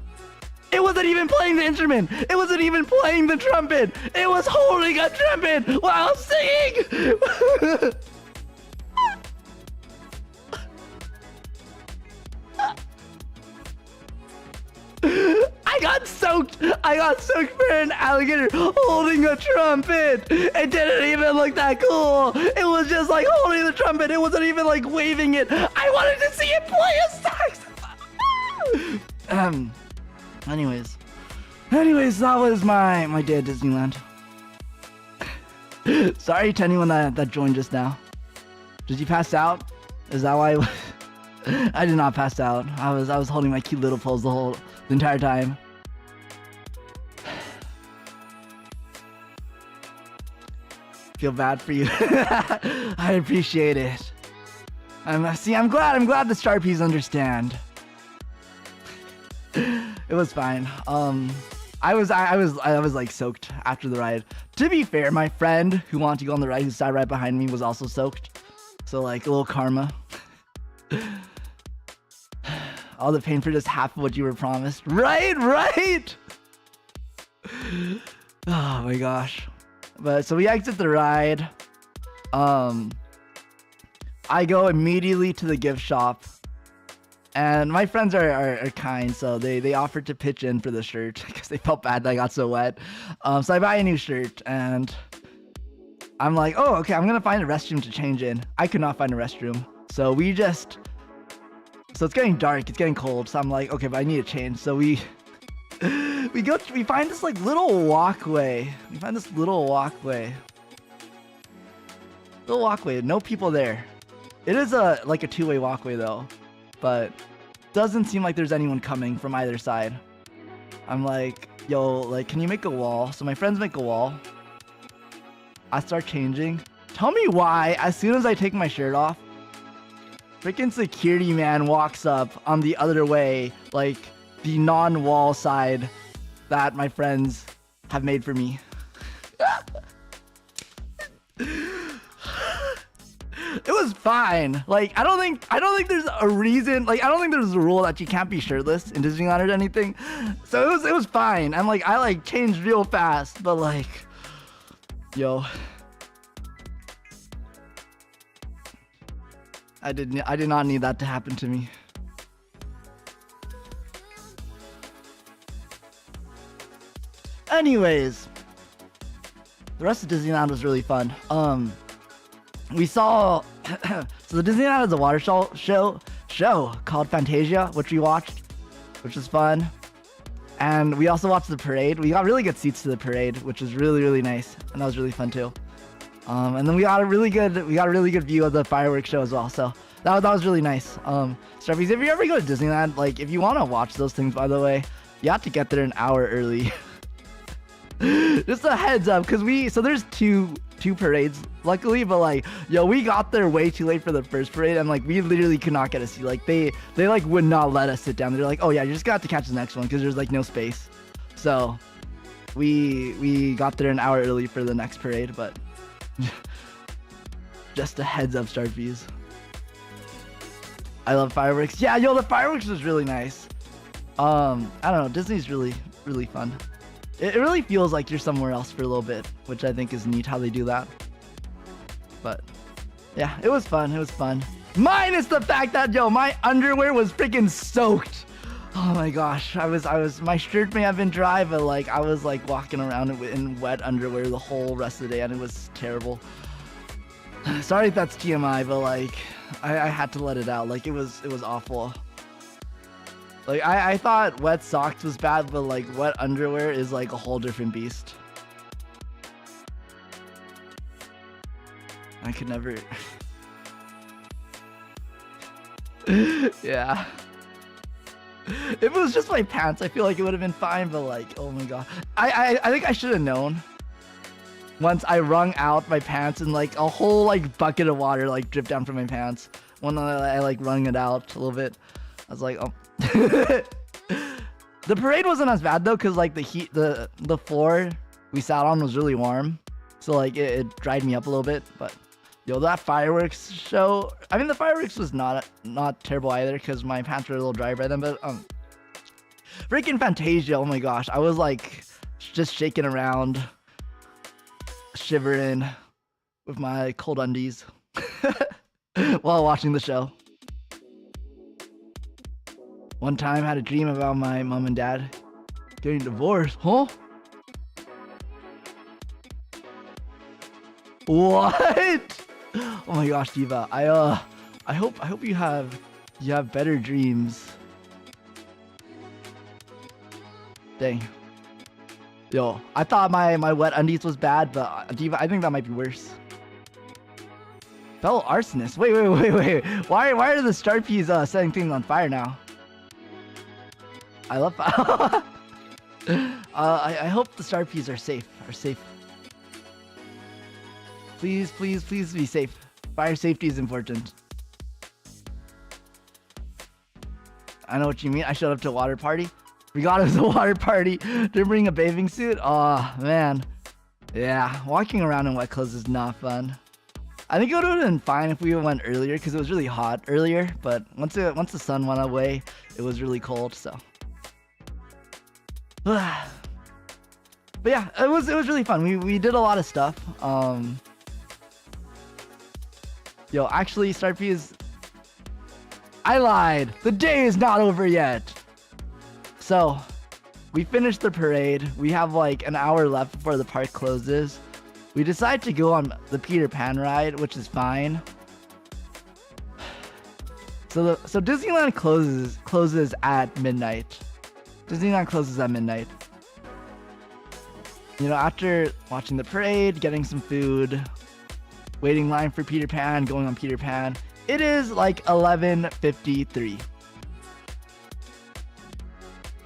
B: it wasn't even playing the instrument. It wasn't even playing the trumpet. It was holding a trumpet while singing. I got soaked. I got soaked for an alligator holding a trumpet. It didn't even look that cool. It was just like holding the trumpet. It wasn't even like waving it. I wanted to see it play a sax. Anyways, that was my day at Disneyland. Sorry to anyone that joined just now. Did you pass out? Is that why? I did not pass out. I was holding my cute little pose the entire time. Feel bad for you. I appreciate it. I'm glad the StarPs understand. It was fine. I was like soaked after the ride. To be fair, my friend who wanted to go on the ride, who sat right behind me, was also soaked. So like a little karma. All the pain for just half of what you were promised. Right. Oh my gosh. But so we exit the ride. I go immediately to the gift shop. And my friends are kind, so they offered to pitch in for the shirt because they felt bad that I got so wet. So I buy a new shirt, and I'm like, oh, okay, I'm gonna find a restroom to change in. I could not find a restroom, so so it's getting dark, it's getting cold. So I'm like, okay, but I need to change. So we find this like little walkway. No people there. It is like a two-way walkway though. But doesn't seem like there's anyone coming from either side. I'm like, yo, like, can you make a wall? So my friends make a wall. I start changing. Tell me why, as soon as I take my shirt off, freaking security man walks up on the other way, like the non-wall side that my friends have made for me. It was fine. Like, I don't think there's a reason. Like, I don't think there's a rule that you can't be shirtless in Disneyland or anything. So it was fine. And like, I like changed real fast, but like, yo, I did not need that to happen to me. Anyways, the rest of Disneyland was really fun. We saw so the Disneyland has a water show called Fantasia, which we watched, which was fun. And we also watched the parade. We got really good seats to the parade, which was really nice, and that was really fun too. And then we got a really good view of the fireworks show as well. So that was really nice. Starpies, if you ever go to Disneyland, like if you want to watch those things, by the way, you have to get there an hour early. Just a heads up, because there's two parades luckily, but like, yo, we got there way too late for the first parade, and like we literally could not get a seat. Like they like would not let us sit down. They're like, oh yeah, you just got to catch the next one because there's like no space. So we got there an hour early for the next parade, but just a heads up, Starpies. I love fireworks. Yeah, yo, the fireworks was really nice. I don't know, Disney's really fun. It really feels like you're somewhere else for a little bit, which I think is neat how they do that. But yeah, it was fun. Minus the fact that, yo, my underwear was freaking soaked. Oh my gosh, my shirt may have been dry, but like I was like walking around in wet underwear the whole rest of the day, and it was terrible. Sorry if that's TMI, but like I had to let it out. Like it was awful. Like, I thought wet socks was bad, but like wet underwear is like a whole different beast. I could never. Yeah. If it was just my pants, I feel like it would have been fine, but like, oh my god. I think I should have known. Once I wrung out my pants and like a whole like bucket of water like dripped down from my pants. When I like wrung it out a little bit, I was like, oh. The parade wasn't as bad though, because like the floor we sat on was really warm, so like it dried me up a little bit. But yo, that fireworks show, I mean the fireworks was not terrible either, because my pants were a little dry by then. But freaking Fantasia, oh my gosh, I was like just shaking around, shivering with my cold undies while watching the show. One time I had a dream about my mom and dad Getting divorced, huh? What? Oh my gosh, Diva. I hope you have better dreams. Dang. Yo, I thought my wet undies was bad, but Diva, I think that might be worse. Fellow arsonist. Wait. Why are the StarPs setting things on fire now? I love. I hope the StarPs are safe. Please be safe. Fire safety is important. I know what you mean. I showed up to a water party. We got us a water party. Didn't bring a bathing suit. Oh man. Yeah, walking around in wet clothes is not fun. I think it would have been fine if we went earlier because it was really hot earlier. But once the sun went away, it was really cold. So. But yeah, it was really fun. We did a lot of stuff. Yo, actually, StarP I lied. The day is not over yet. So, we finished the parade. We have like an hour left before the park closes. We decide to go on the Peter Pan ride, which is fine. So Disneyland closes at midnight. Disneyland closes at midnight. You know, after watching the parade, getting some food, waiting in line for Peter Pan, going on Peter Pan, it is like 11:53.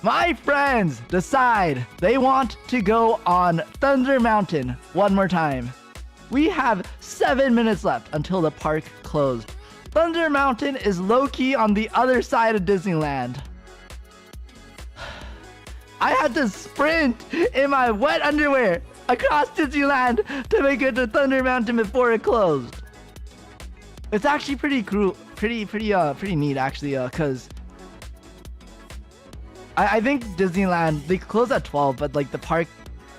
B: My friends decide they want to go on Thunder Mountain one more time. We have 7 minutes left until the park closed. Thunder Mountain is low-key on the other side of Disneyland. I had to sprint in my wet underwear across Disneyland to make it to Thunder Mountain before it closed. It's actually pretty cool, pretty neat actually, cause I think Disneyland, they close at 12, but like the park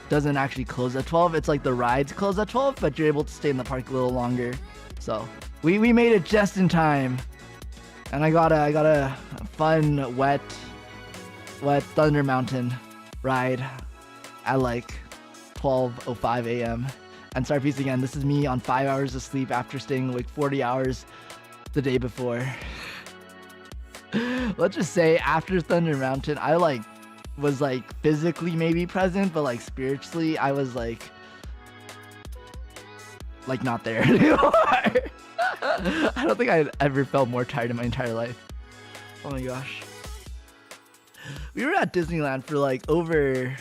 B: doesn't actually close at 12. It's like the rides close at 12, but you're able to stay in the park a little longer. So we made it just in time, and I got a fun wet Thunder Mountain ride at like 12:05 a.m. And StarP again, this is me on 5 hours of sleep after staying like 40 hours the day before. Let's just say after Thunder Mountain, I was physically maybe present, but like spiritually, I was like not there anymore. I don't think I'd ever felt more tired in my entire life. Oh my gosh. We were at Disneyland for like over.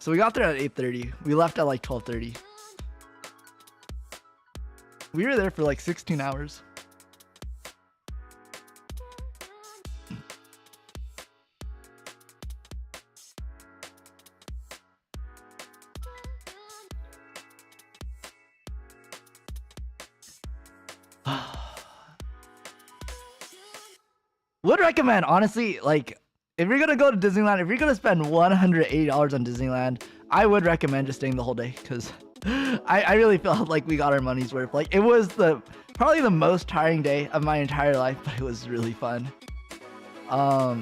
B: So we got there at 8:30. We left at like 12:30. We were there for like 16 hours. Would recommend, honestly, like if you're gonna go to Disneyland, if you're gonna spend $180 on Disneyland, I would recommend just staying the whole day because I really felt like we got our money's worth. Like it was probably the most tiring day of my entire life, but it was really fun. I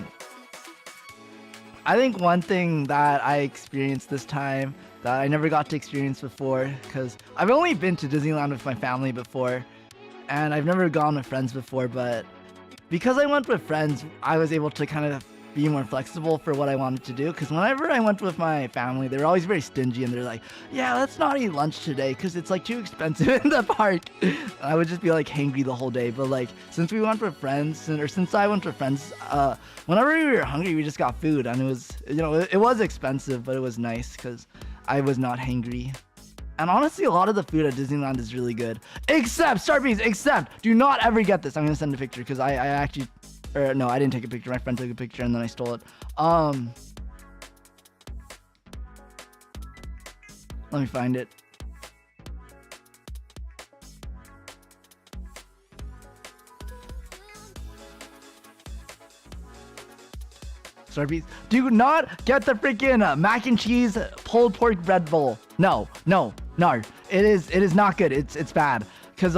B: think one thing that I experienced this time that I never got to experience before, because I've only been to Disneyland with my family before, and I've never gone with friends before, but because I went with friends, I was able to kind of be more flexible for what I wanted to do. Because whenever I went with my family, they were always very stingy, and they're like, yeah, let's not eat lunch today because it's like too expensive in the park. And I would just be like hangry the whole day. But like since we went with friends, or since I went with friends, whenever we were hungry, we just got food, and it was, you know, it was expensive, but it was nice because I was not hangry. And honestly, a lot of the food at Disneyland is really good. Except, do not ever get this. I'm going to send a picture because I actually, or no, I didn't take a picture. My friend took a picture and then I stole it. Let me find it. StarP, do not get the freaking mac and cheese pulled pork bread bowl. No. It is not good. It's bad. Cause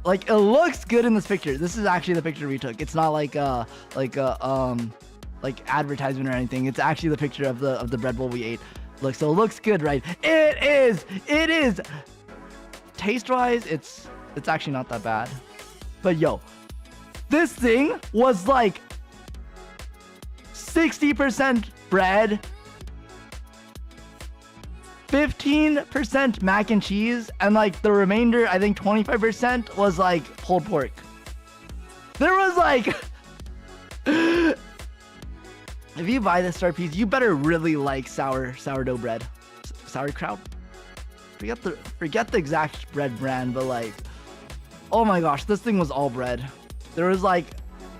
B: it looks good in this picture. This is actually the picture we took. It's not like like advertisement or anything. It's actually the picture of the bread bowl we ate. Look, so it looks good, right? It is. Taste-wise, it's actually not that bad. But yo, this thing was like 60% bread, 15% mac and cheese, and like the remainder, I think 25% was like pulled pork. There was like, if you buy this StarP, you better really like sourdough bread, sauerkraut. Forget the exact bread brand, but like, oh my gosh, this thing was all bread. There was like,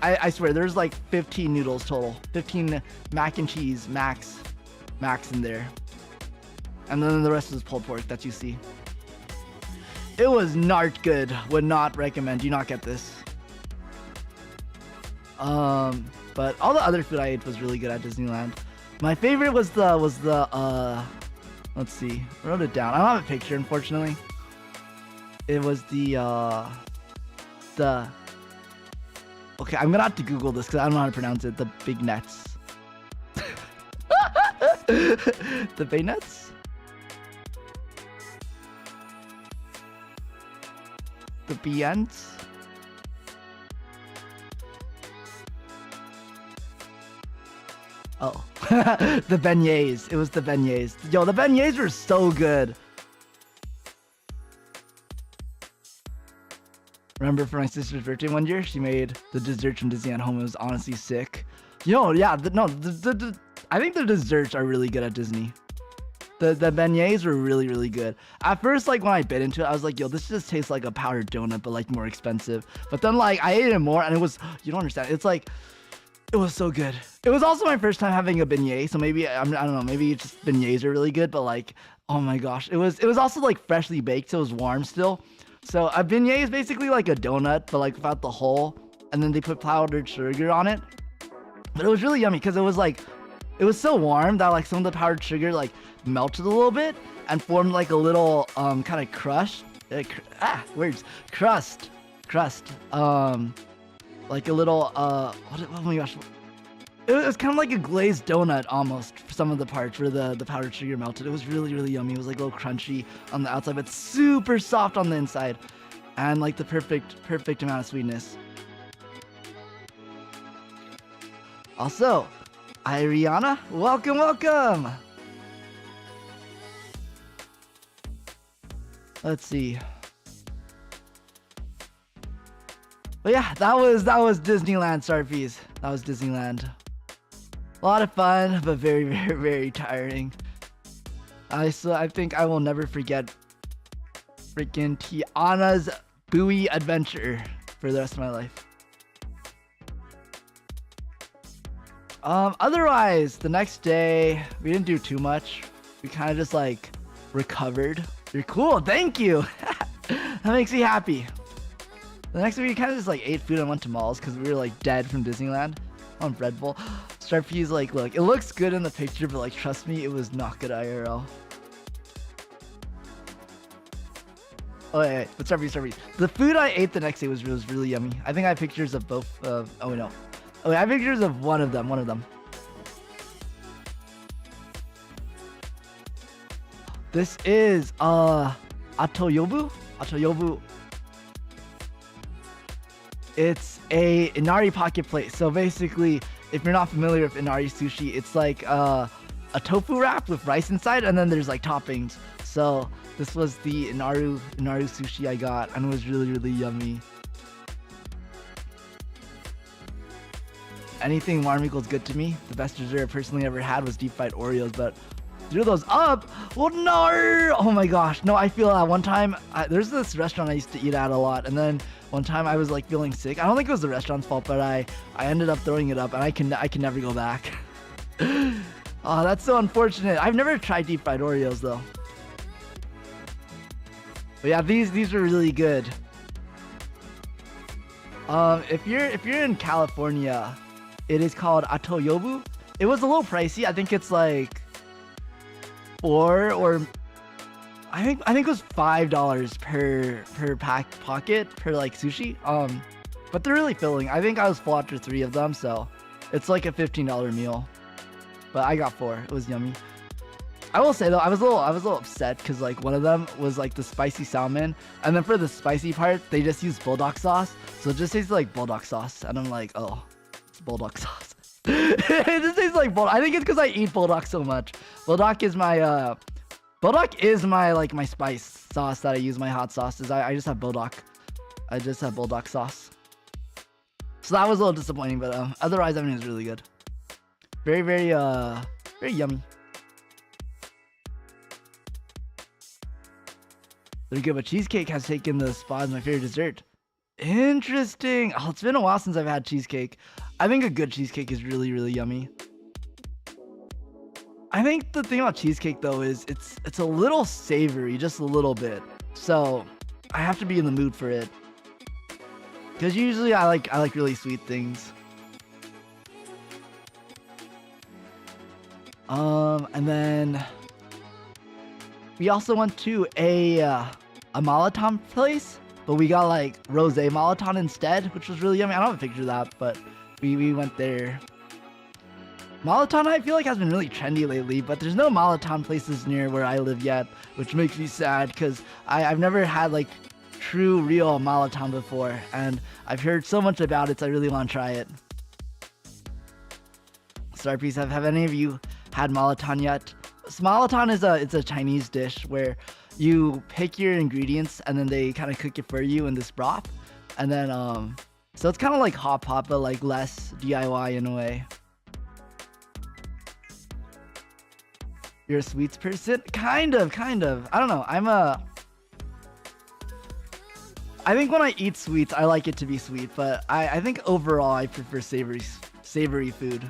B: I swear, there's like 15 noodles total, 15 mac and cheese max in there, and then the rest was pulled pork that you see. It was not good. Would not recommend. Do not get this. But all the other food I ate was really good at Disneyland. My favorite was the let's see, I wrote it down. I don't have a picture, unfortunately. It was the okay, I'm gonna have to Google this because I don't know how to pronounce it. The big nets. The bay nets? The beignets? Oh, the beignets. It was the beignets. Yo, the beignets were so good. Remember for my sister's birthday one year, she made the dessert from Disney at home. It was honestly sick. Yo, yeah, I think the desserts are really good at Disney. The beignets were really, really good. At first, like when I bit into it, I was like, yo, this just tastes like a powdered donut, but like more expensive. But then like I ate it more and it was, you don't understand. It's like, it was so good. It was also my first time having a beignet, so maybe I don't know, maybe just beignets are really good, but like, oh my gosh, it was also like freshly baked, so it was warm still. So a beignet is basically like a donut, but like without the hole, and then they put powdered sugar on it. But it was really yummy because it was so warm that like some of the powdered sugar like melted a little bit and formed like a little kind of crust, like a little oh my gosh, it was kind of like a glazed donut almost for some of the parts where the powdered sugar melted. It was really, really yummy. It was like a little crunchy on the outside, but super soft on the inside, and like the perfect amount of sweetness. Also, hi Rihanna, welcome. Let's see. But yeah, that was Disneyland, StarPs. That was Disneyland. A lot of fun, but very, very, very tiring. I think I will never forget freaking Tiana's buoy adventure for the rest of my life. Otherwise, the next day we didn't do too much. We kind of just like recovered. You're cool, thank you. That makes me happy. The next day we kind of just like ate food and went to malls because we were like dead from Disneyland on Bread Bowl. StarP's like, look, it looks good in the picture, but like trust me, it was not good IRL. Oh wait, but StarP. The food I ate the next day was really yummy. I think I have pictures of both. Oh no, oh wait, I have pictures of one of them. This is Atoyobu. It's a inari pocket plate. So basically, if you're not familiar with inari sushi, it's like a tofu wrap with rice inside, and then there's like toppings. So this was the inari sushi I got, and it was really, really yummy. Anything warm equals good to me. The best dessert I personally ever had was deep fried Oreos, but threw those up. Well, no! Oh my gosh. No, I feel that one time, there's this restaurant I used to eat at a lot, and then one time I was like feeling sick. I don't think it was the restaurant's fault, but I ended up throwing it up, and I can never go back. Oh, that's so unfortunate. I've never tried deep fried Oreos though. But yeah, these are really good. If you're in California, it is called Atoyobu. It was a little pricey. I think it's like I think it was $5 per pocket per like sushi. But they're really filling. I think I was full after 3 of them, so It's like a $15 meal, but I got 4. It was yummy. I will say though, I was a little upset because like one of them was like the spicy salmon, and then for the spicy part, they just used bulldog sauce, so it just tastes like bulldog sauce, and I'm like, oh, it's bulldog sauce. It just tastes like bulldog. I think it's because I eat bulldog so much. Bulldog is my like my spice sauce that I use my hot sauces. I just have bulldog. I just have bulldog sauce. So that was a little disappointing, but otherwise everything is really good. Very very yummy. Very good, but cheesecake has taken the spot as my favorite dessert. Interesting. Oh, it's been a while since I've had cheesecake. I think a good cheesecake is really, really yummy. I think the thing about cheesecake though is it's a little savory, just a little bit. So I have to be in the mood for it. Because usually I like really sweet things. And then we also went to a Malaton place, but we got like rosé Malaton instead, which was really yummy. I don't have a picture of that, but we went there. Malaton I feel like has been really trendy lately, but there's no Malaton places near where I live yet, which makes me sad because I've never had like true real Malaton before, and I've heard so much about it, so I really want to try it. StarPeas, have any of you had Malaton yet? So Malaton is it's a Chinese dish where you pick your ingredients and then they kind of cook it for you in this broth, and then so it's kind of like hot pot but like less DIY in a way. You're a sweets person? Kind of. I don't know. I think when I eat sweets, I like it to be sweet, but I think overall I prefer savory food.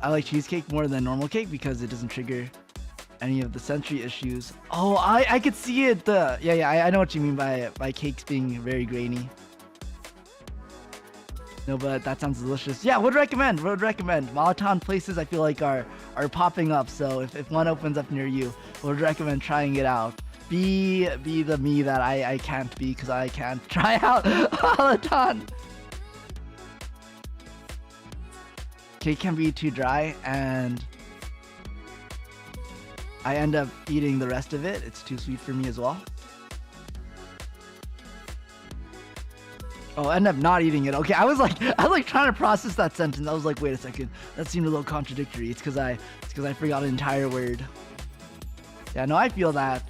B: I like cheesecake more than normal cake because it doesn't trigger any of the sensory issues. Oh, I could see it. I know what you mean by cakes being very grainy. No, but that sounds delicious. Yeah, would recommend. Malaton places I feel like are popping up. So if one opens up near you, would recommend trying it out. Be the me that I can't be because I can't try out Malaton. Cake can be too dry and I end up eating the rest of it. It's too sweet for me as well. Oh, I end up not eating it. Okay, I was like trying to process that sentence. I was like, wait a second, that seemed a little contradictory. It's because I forgot an entire word. Yeah, no, I feel that.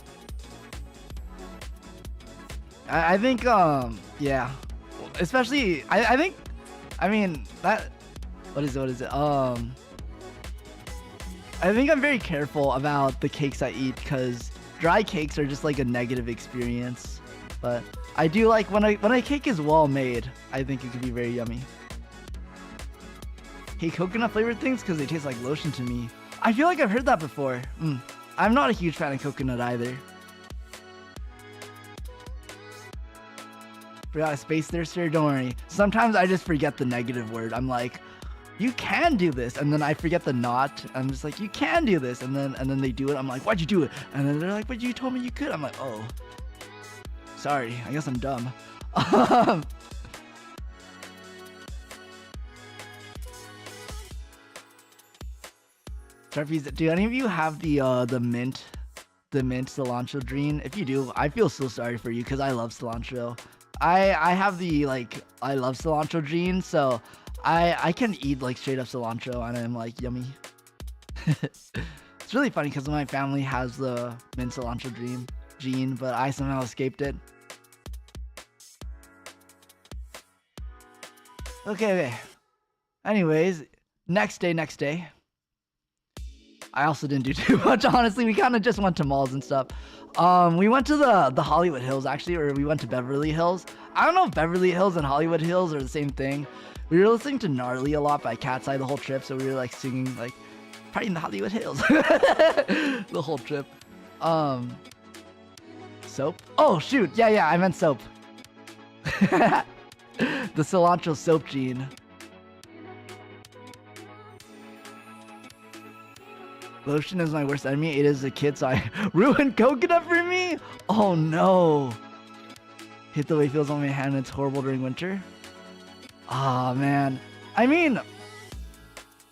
B: I think yeah, especially I mean that. What is it? I think I'm very careful about the cakes I eat because dry cakes are just like a negative experience. But I do like when a cake is well made, I think it could be very yummy. Hey, coconut flavored things because they taste like lotion to me. I feel like I've heard that before. I'm not a huge fan of coconut either. Forgot a space there, sir. Don't worry. Sometimes I just forget the negative word. I'm like, you can do this, and then I forget the not. I'm just like, you can do this, and then they do it. I'm like, why'd you do it? And then they're like, but you told me you could. I'm like, oh, sorry. I guess I'm dumb. Starfies, do any of you have the mint cilantro dream? If you do, I feel so sorry for you because I love cilantro. I have the I love cilantro gene, so I can eat like straight up cilantro and I'm like yummy. It's really funny because my family has the mint cilantro gene, but I somehow escaped it. Okay. Anyways, next day. I also didn't do too much, honestly. We kind of just went to malls and stuff. We went to the Hollywood Hills, actually, or we went to Beverly Hills. I don't know if Beverly Hills and Hollywood Hills are the same thing. We were listening to Gnarly a lot by Cat's Eye the whole trip, so we were like singing like Party in the Hollywood Hills the whole trip. Soap? Oh shoot, yeah, I meant soap. The cilantro soap gene. Lotion is my worst enemy. It is a kid, so I ruined coconut for me? Oh no. Hit the way it feels on my hand. It's horrible during winter. Oh man. I mean,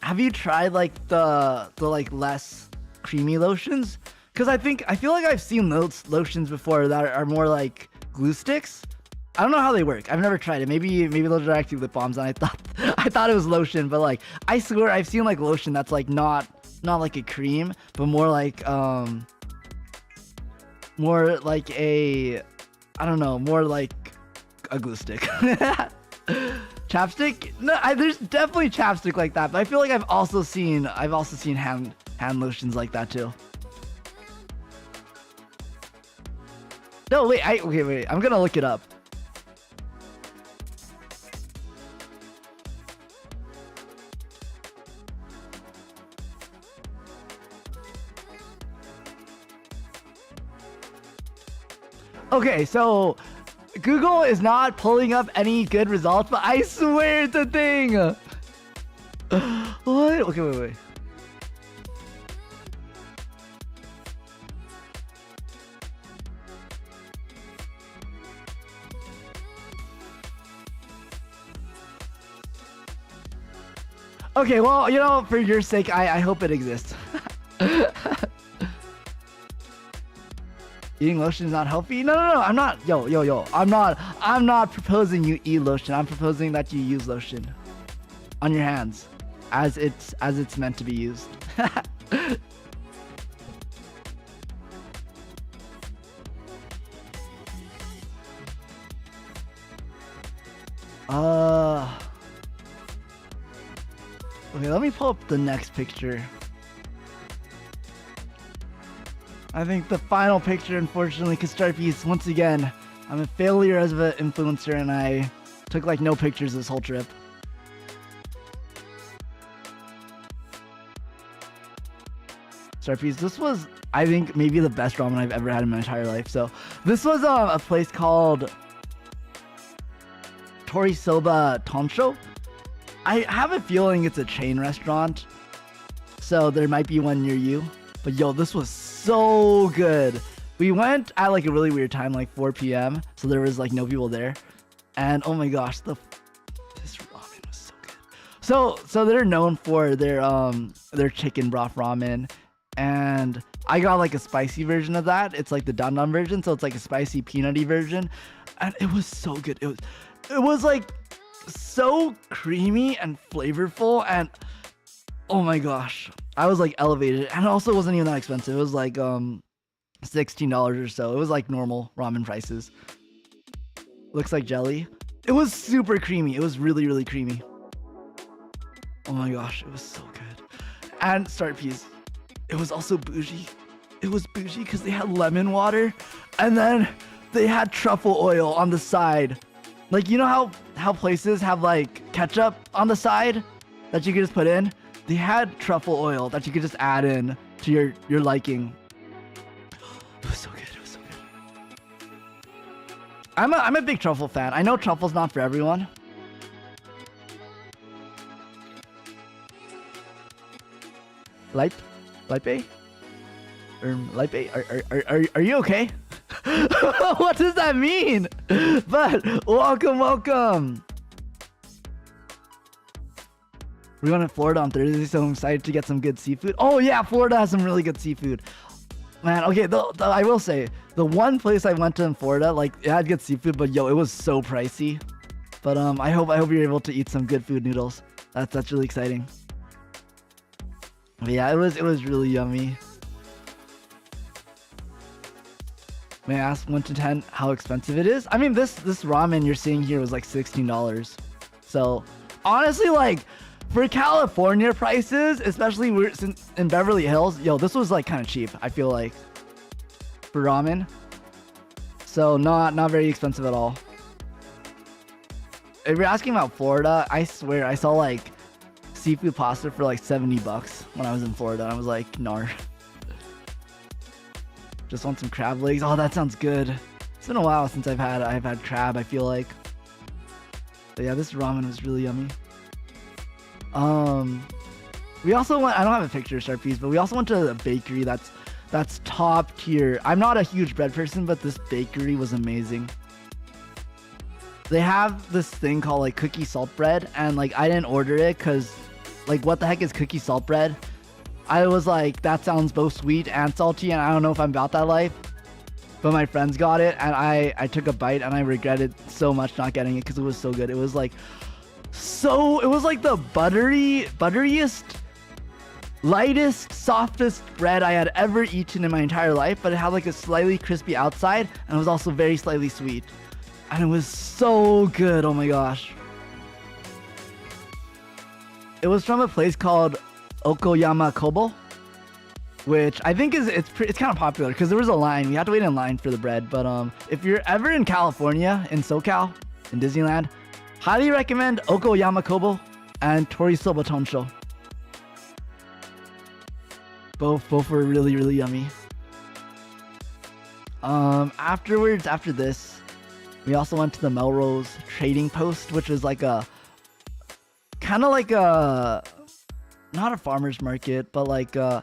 B: have you tried like the like less creamy lotions? Because I feel like I've seen those lotions before that are more like glue sticks. I don't know how they work. I've never tried it. Maybe those are actually lip balms, and I thought it was lotion. But like, I swear I've seen like lotion that's like not like a cream, but more like a, I don't know, more like a glue stick. Chapstick? No, there's definitely chapstick like that, but I feel like I've also seen hand lotions like that too. No, wait, wait. I'm gonna look it up. Okay, so Google is not pulling up any good results, but I swear it's a thing. What? Okay, wait. Okay, well, you know, for your sake, I hope it exists. Eating lotion is not healthy? No, I'm not. Yo. I'm not proposing you eat lotion. I'm proposing that you use lotion on your hands as it's meant to be used. Okay, let me pull up the next picture. I think the final picture, unfortunately, because StarP, once again, I'm a failure as an influencer, and I took like no pictures this whole trip. StarP, this was, I think, maybe the best ramen I've ever had in my entire life. So this was a place called Torisoba Tonsho. I have a feeling it's a chain restaurant, so there might be one near you. But yo, this was so good. We went at like a really weird time, like 4 p.m. So there was like no people there. And oh my gosh, this ramen was so good. So they're known for their chicken broth ramen. And I got like a spicy version of that. It's like the dan dan version, so it's like a spicy peanutty version. And it was so good. It was like so creamy and flavorful, and oh my gosh, I was like elevated. And it also wasn't even that expensive. It was like $16 or so. It was like normal ramen prices. Looks like jelly. It was super creamy. It was really, really creamy. Oh my gosh, it was so good. And StarP, it was also bougie. It was bougie because they had lemon water, and then they had truffle oil on the side. Like, you know how places have like ketchup on the side that you could just put in? They had truffle oil that you could just add in to your liking. It was so good. It was so good. I'm a big truffle fan. I know truffle's not for everyone. Yipeee? Yipeee? Are you okay? What does that mean? But welcome. We're going to Florida on Thursday, so I'm excited to get some good seafood. Oh yeah, Florida has some really good seafood. Man, okay, I will say, the one place I went to in Florida, like, it had good seafood, but yo, it was so pricey. But I hope you're able to eat some good food noodles. That's really exciting. But yeah, it was really yummy. May I ask 1 to 10 how expensive it is? I mean, this ramen you're seeing here was like $16. So honestly, like, for California prices, especially in Beverly Hills, yo, this was like kind of cheap, I feel like, for ramen. So not very expensive at all. If you're asking about Florida, I swear I saw like seafood pasta for like $70 when I was in Florida. I was like, nar. Just want some crab legs. Oh, that sounds good. It's been a while since I've had crab, I feel like. But yeah, this ramen was really yummy. We also went, I don't have a picture of StarP, but we also went to a bakery that's top tier. I'm not a huge bread person, but this bakery was amazing. they have this thing called like cookie salt bread, and like I didn't order it because like what the heck is cookie salt bread? I was like, that sounds both sweet and salty, and I don't know if I'm about that life. But my friends got it, and I took a bite, and I regretted so much not getting it because it was so good. It was like it was like the butteriest, lightest, softest bread I had ever eaten in my entire life, but it had like a slightly crispy outside, and it was also very slightly sweet. And it was so good, oh my gosh. It was from a place called Okoyama Kobo, which I think it's kind of popular because there was a line. We had to wait in line for the bread. But if you're ever in California, in SoCal, in Disneyland, highly recommend Okoyama Kobo and Torisoba Tonsho. Both were really, really yummy. Afterwards, after this, we also went to the Melrose Trading Post, which was like a kind of like a not a farmer's market, but like oh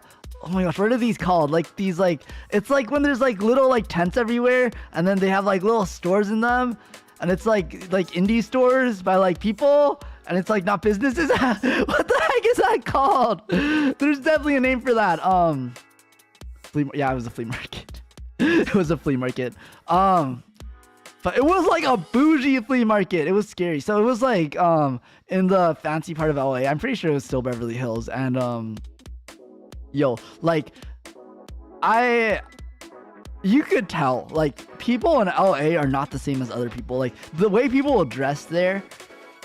B: my gosh, what are these called? Like these like it's like when there's like little like tents everywhere, and then they have like little stores in them, and it's like indie stores by like people, and it's like not businesses. What the heck is that called? There's definitely a name for that. Yeah, it was a flea market. It was a flea market. But it was like a bougie flea market. It was scary. So it was like in the fancy part of LA. I'm pretty sure it was still Beverly Hills. And yo, like you could tell like people in LA are not the same as other people. Like the way people will dress there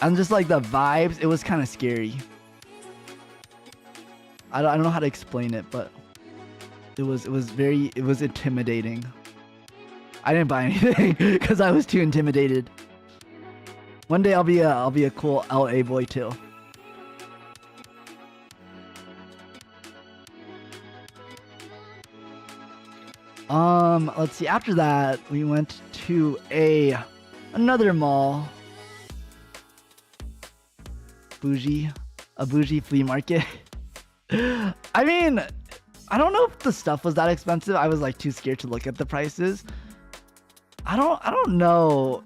B: and just like the vibes, it was kind of scary. I don't know how to explain it, but it was intimidating. I didn't buy anything because I was too intimidated. One day I'll be a cool LA boy too. Let's see. After that, we went to another mall. A bougie flea market. I mean, I don't know if the stuff was that expensive. I was like too scared to look at the prices. I don't know.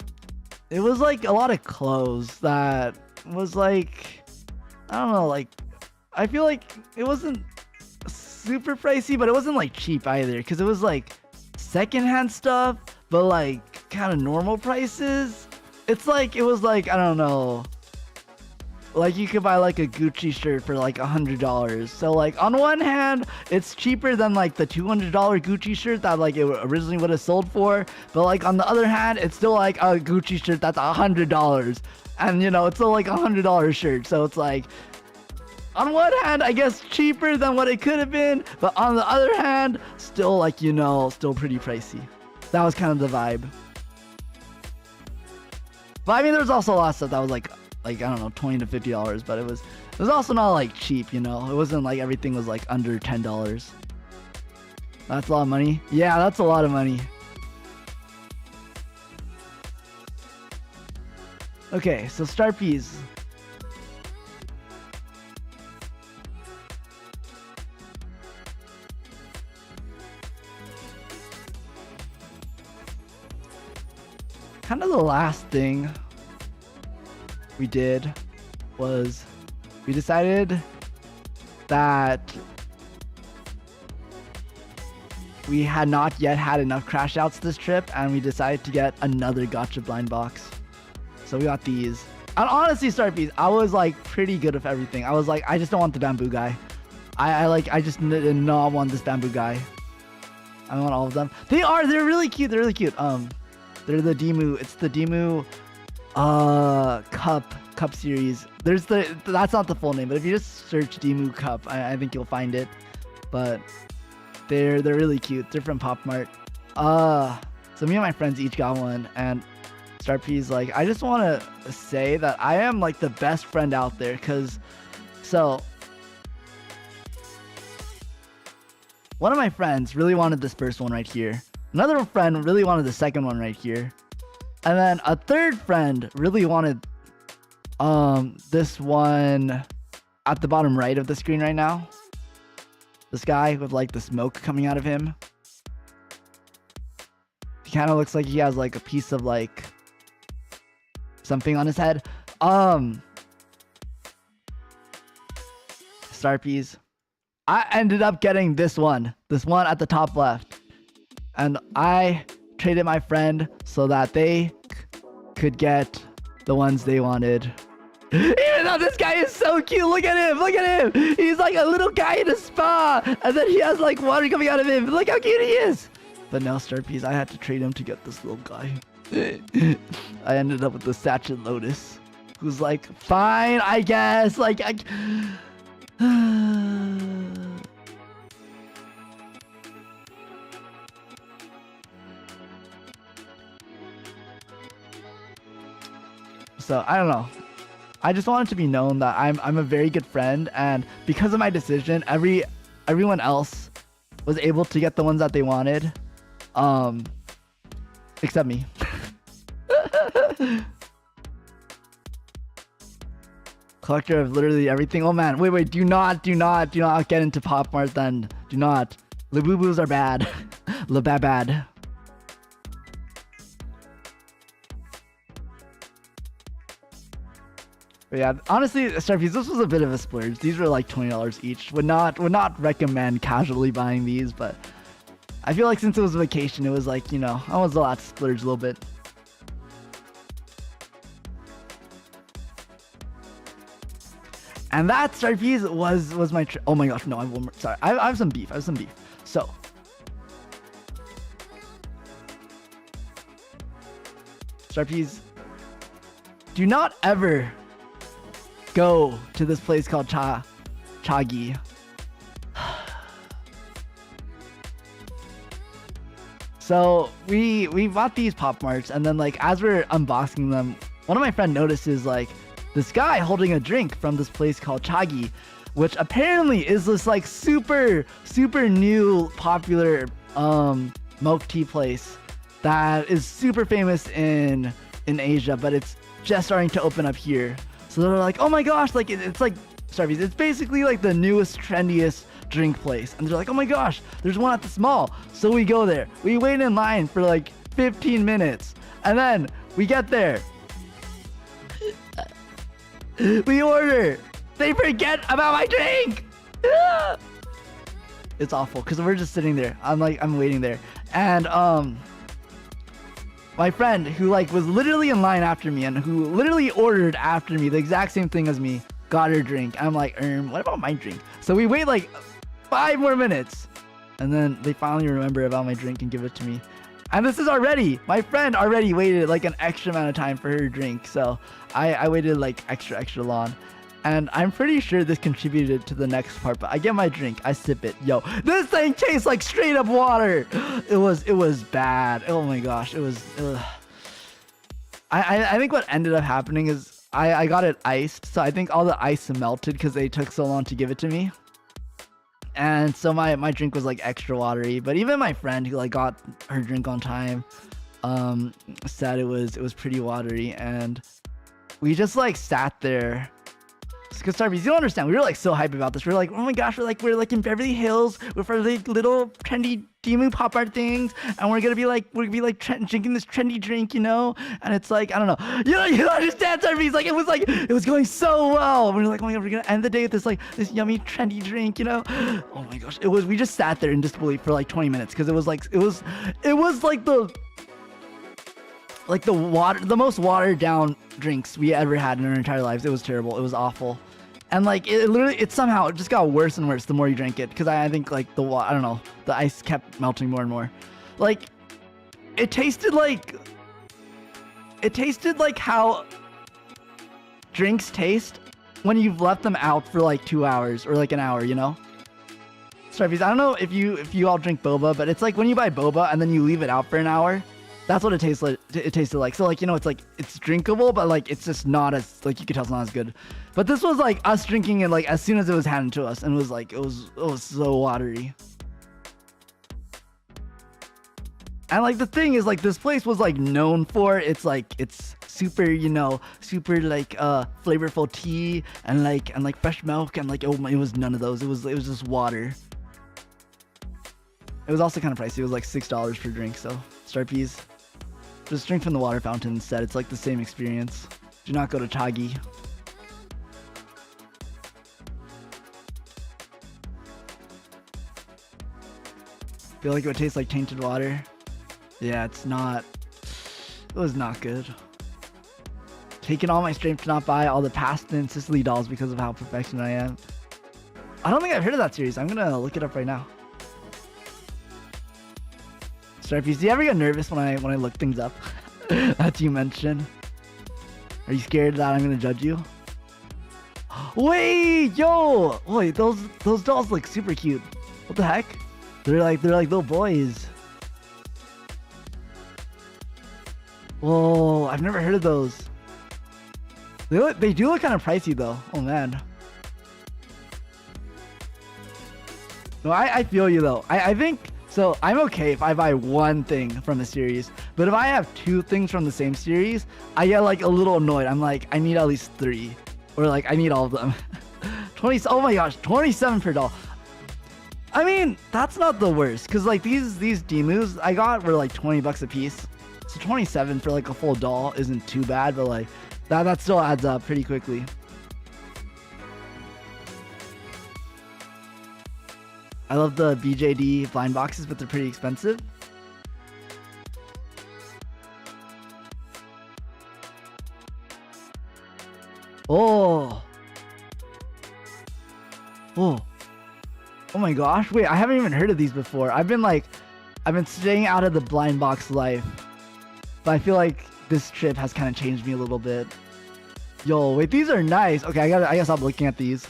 B: It was like a lot of clothes that was like, I don't know, like I feel like it wasn't super pricey, but it wasn't like cheap either, because it was like secondhand stuff, but like kind of normal prices. It's like, it was like, I don't know, like you could buy like a Gucci shirt for like $100. So like on one hand, it's cheaper than like the $200 Gucci shirt that like it originally would have sold for. But like on the other hand, it's still like a Gucci shirt that's $100. And you know, it's still like $100 shirt. So it's like, on one hand, I guess cheaper than what it could have been. But on the other hand, still like, you know, still pretty pricey. That was kind of the vibe. But I mean, there was also a lot of stuff that was like I don't know, $20 to $50, but it was also not like cheap, you know. It wasn't like everything was like under $10. That's a lot of money. Yeah, that's a lot of money. Okay, so StarP's. Kind of the last thing we did was we decided that we had not yet had enough crash outs this trip, and we decided to get another gacha blind box. So we got these. And honestly, StarP's, I was like pretty good with everything. I was like, I just don't want the bamboo guy. I just did not want this bamboo guy. I want all of them. They're really cute. They're really cute. They're the Demu. It's the Demu cup series. That's not the full name, but if you just search Demu Cup, I think you'll find it. But they're really cute. They're from Pop Mart. So me and my friends each got one, and StarP's like, I just want to say that I am like the best friend out there, because so one of my friends really wanted this first one right here. Another friend really wanted the second one right here. And then a third friend really wanted this one at the bottom right of the screen right now. This guy with like the smoke coming out of him. He kind of looks like he has like a piece of like something on his head. StarPeas. I ended up getting this one at the top left, and I traded my friend so that they could get the ones they wanted. Even though this guy is so cute, look at him, he's like a little guy in a spa, and then he has like water coming out of him. Look how cute he is. But no, StarPeas, I had to trade him to get this little guy. I ended up with the Satchet Lotus, who's like, fine, I guess, like, so I don't know. I just want it to be known that I'm a very good friend, and because of my decision, everyone else was able to get the ones that they wanted, except me. Collector of literally everything. Oh man, wait, do not get into Pop Mart then. Do not. Labubu's are bad. Bad. But yeah, honestly, StarPeas, this was a bit of a splurge. These were like $20 each. Would not recommend casually buying these, but I feel like since it was a vacation, it was like, you know, I was allowed to splurge a little bit. And that, StarPeas, was my oh my gosh, no, I have one more. Sorry, I have some beef. So StarPeas, do not ever go to this place called Chagi. So we bought these Pop Marts, and then like as we're unboxing them, one of my friends notices like this guy holding a drink from this place called Chagi, which apparently is this like super new popular milk tea place that is super famous in Asia, but it's just starting to open up here. So they're like, oh my gosh, like it's like StarPeas, it's basically like the newest, trendiest drink place. And they're like, oh my gosh, there's one at this mall. So we go there. We wait in line for like 15 minutes. And then we get there. We order. They forget about my drink. It's awful because we're just sitting there. I'm waiting there. And my friend who like was literally in line after me and who literally ordered after me the exact same thing as me got her drink. I'm like, what about my drink? So we wait like 5 more minutes, and then they finally remember about my drink and give it to me. And this is already, my friend already waited like an extra amount of time for her drink. So I waited like extra long. And I'm pretty sure this contributed to the next part, but I get my drink, I sip it. Yo, this thing tastes like straight up water. It was bad. Oh my gosh, it was. I think what ended up happening is I got it iced, so I think all the ice melted because they took so long to give it to me. And so my drink was like extra watery. But even my friend who like got her drink on time said it was pretty watery, and we just like sat there. Because StarPeas, you don't understand. We were like so hype about this. We were like, oh my gosh, we're like in Beverly Hills with our like, little trendy Demu Pop Art things, and we're gonna be like drinking this trendy drink, you know. And it's like, I don't know, you don't understand, StarPeas. Like it was going so well. We were like, oh my god, we're gonna end the day with this yummy trendy drink, you know. Oh my gosh, we just sat there in disbelief for like 20 minutes because it was like the most watered down drinks we ever had in our entire lives. It was terrible. It was awful. And like it somehow just got worse and worse the more you drank it, because I think like I don't know, the ice kept melting more and more. Like it tasted like how drinks taste when you've left them out for like 2 hours or like an hour, you know. StarPeas, I don't know if you all drink boba, but it's like when you buy boba and then you leave it out for an hour. That's what it tastes like. It tasted like. So like, you know, it's like it's drinkable, but like it's just not as, like, you could tell it's not as good. But this was like us drinking it like as soon as it was handed to us, and it was like it was so watery. And like the thing is, like, this place was like known for it's super, you know, super like flavorful tea and like fresh milk, and like it was none of those. It was just water. It was also kind of pricey. It was like $6 per drink. So StarPeas, just drink from the water fountain instead. It's like the same experience. Do not go to Tagi. Feel like it would taste like tainted water. Yeah, it's not. It was not good. Taking all my strength to not buy all the past and Sicily dolls because of how perfection I am. I don't think I've heard of that series. I'm gonna look it up right now. StarP, do you ever get nervous when I look things up that you mentioned? Are you scared that I'm gonna judge you? Wait, yo! Wait, those dolls look super cute. What the heck? They're like little boys. Whoa, I've never heard of those. They do look kind of pricey though. Oh man. No, I feel you though. I think so. I'm okay if I buy one thing from a series, but if I have two things from the same series, I get like a little annoyed. I'm like, I need at least 3, or like I need all of them. 20. Oh my gosh, 27 per doll. I mean, that's not the worst, cause like these Demus I got were like 20 bucks a piece. So 27 for like a full doll isn't too bad, but like that still adds up pretty quickly. I love the BJD blind boxes, but they're pretty expensive. Oh. Oh. Oh my gosh. Wait, I haven't even heard of these before. I've been staying out of the blind box life. But I feel like this trip has kind of changed me a little bit. Yo, wait, these are nice. Okay, I gotta stop looking at these.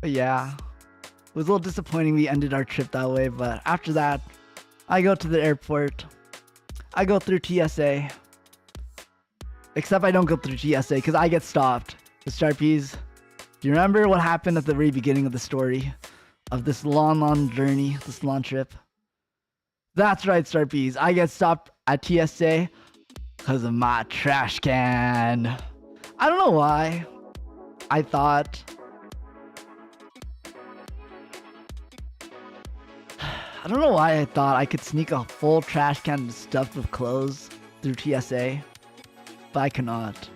B: But yeah, it was a little disappointing we ended our trip that way, but after that, I go to the airport. I go through TSA. Except I don't go through TSA because I get stopped. The StarPs, do you remember what happened at the very beginning of the story of this long journey, this long trip? That's right, StarPs. I get stopped at TSA because of my trash can. I don't know why. I thought... I don't know why I thought I could sneak a full trash can stuffed with clothes through TSA, but I cannot.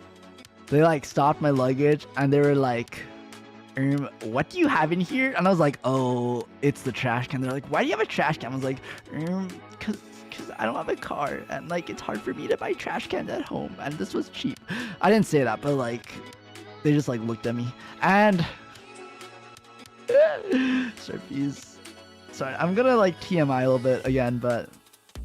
B: They like stopped my luggage and they were like, what do you have in here? And I was like, oh, it's the trash can. They're like, why do you have a trash can? I was like, cause I don't have a car and like it's hard for me to buy trash cans at home and this was cheap. I didn't say that, but like they just like looked at me and StarPs. Sorry, I'm gonna like TMI a little bit again, but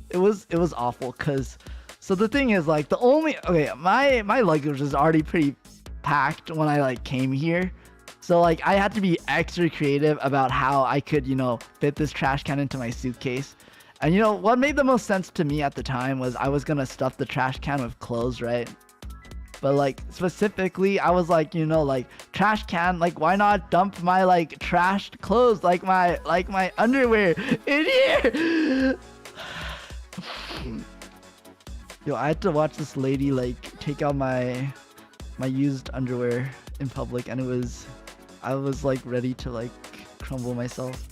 B: it was awful because so the thing is like my luggage was already pretty packed when I like came here, so like I had to be extra creative about how I could, you know, fit this trash can into my suitcase. And you know what made the most sense to me at the time was I was gonna stuff the trash can with clothes, right? But like specifically I was like, you know, like trash can, like why not dump my like trashed clothes like my underwear in here? Yo, I had to watch this lady like take out my used underwear in public and I was like ready to like crumble myself.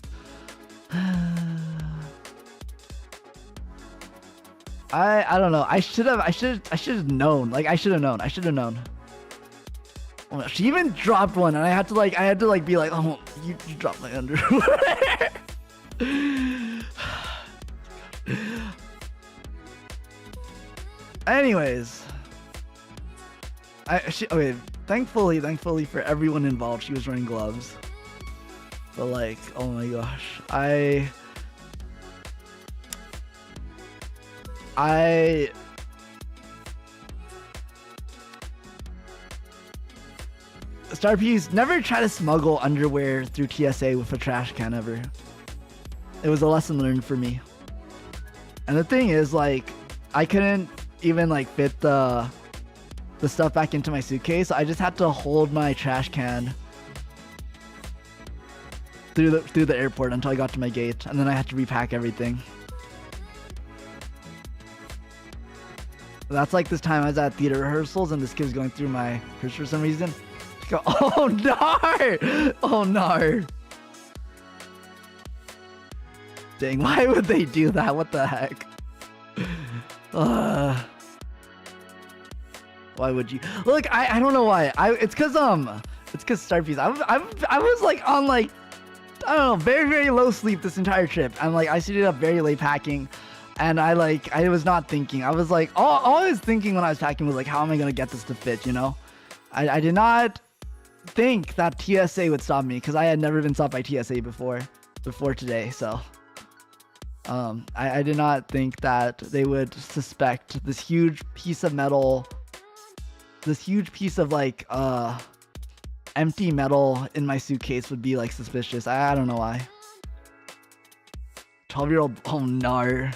B: I don't know. I should have known. Like I should have known. Oh, she even dropped one, and I had to be like, oh, you dropped my underwear. Anyways, okay. Thankfully for everyone involved, she was wearing gloves. But like, oh my gosh, StarPs, never try to smuggle underwear through TSA with a trash can ever. It was a lesson learned for me. And the thing is, like, I couldn't even like fit the stuff back into my suitcase. I just had to hold my trash can through the airport until I got to my gate, and then I had to repack everything. That's like this time I was at theater rehearsals and this kid was going through my purse for some reason. Go, oh no! Oh no! Dang, why would they do that? What the heck? Why would you? Look, I don't know why. It's cause StarP's. I was like on like, I don't know, very very low sleep this entire trip. And like I stayed up very late packing, and I was not thinking. I was like all I was thinking when I was packing was like, how am I gonna get this to fit? You know, I did not think that TSA would stop me because I had never been stopped by TSA before today. So I did not think that they would suspect this huge piece of metal, this huge piece of like empty metal in my suitcase would be like suspicious. I don't know why. 12-year-old, oh no.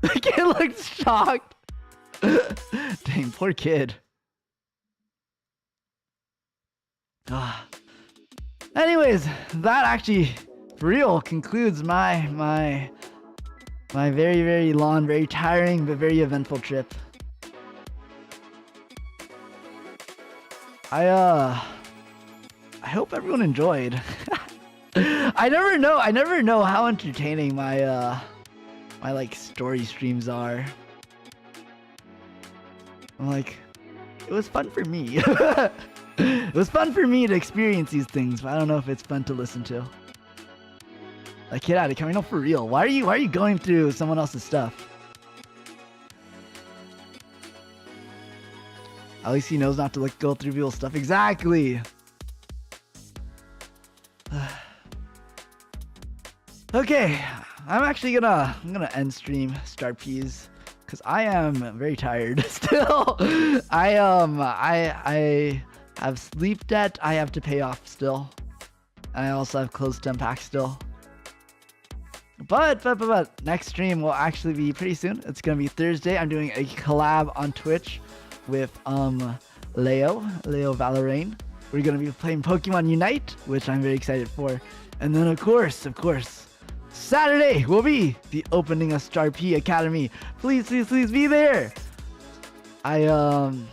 B: The kid looks shocked. Dang, poor kid. Anyways, that actually for real concludes my very very long, very tiring but very eventful trip. I hope everyone enjoyed. I never know how entertaining my my like story streams are. I'm like, it was fun for me. It was fun for me to experience these things, but I don't know if it's fun to listen to. Like, get out of here, no, for real. Why are you going through someone else's stuff? At least he knows not to go through people's stuff. Exactly. Okay, I'm actually gonna end stream StarP's because I am very tired still. I have sleep debt I have to pay off still. And I also have clothes to unpack still. But next stream will actually be pretty soon. It's gonna be Thursday. I'm doing a collab on Twitch with Leo Valorane. We're gonna be playing Pokemon Unite, which I'm very excited for. And then of course, Saturday will be the opening of StarP Academy. Please be there. I'm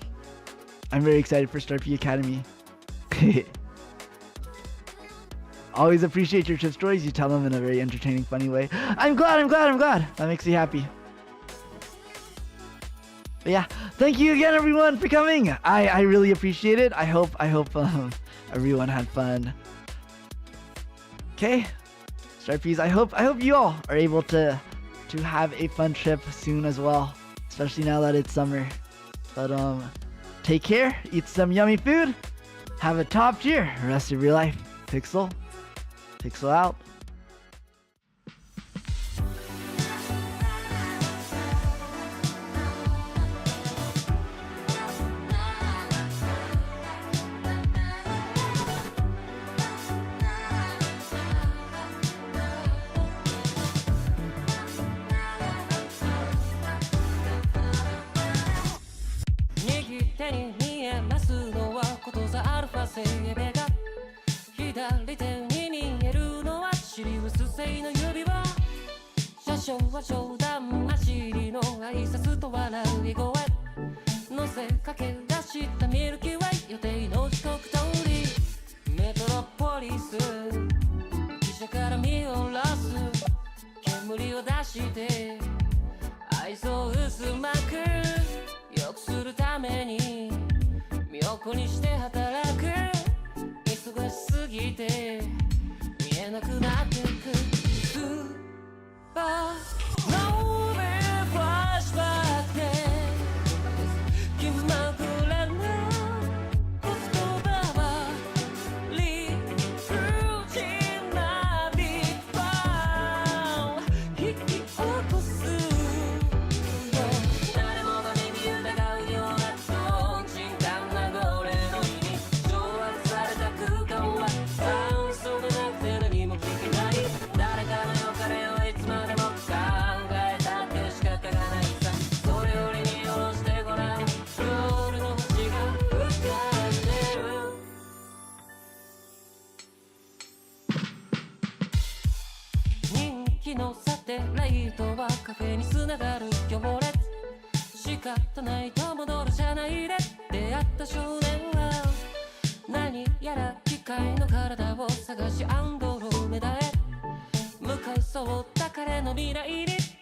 B: very excited for StarP Academy. Always appreciate your trip stories. You tell them in a very entertaining, funny way. I'm glad. That makes me happy. But yeah, thank you again, everyone, for coming. I really appreciate it. I hope everyone had fun. Okay, StarP's. I hope you all are able to have a fun trip soon as well, especially now that it's summer. But take care. Eat some yummy food. Have a top tier rest of your life. Pixel out.
C: di na init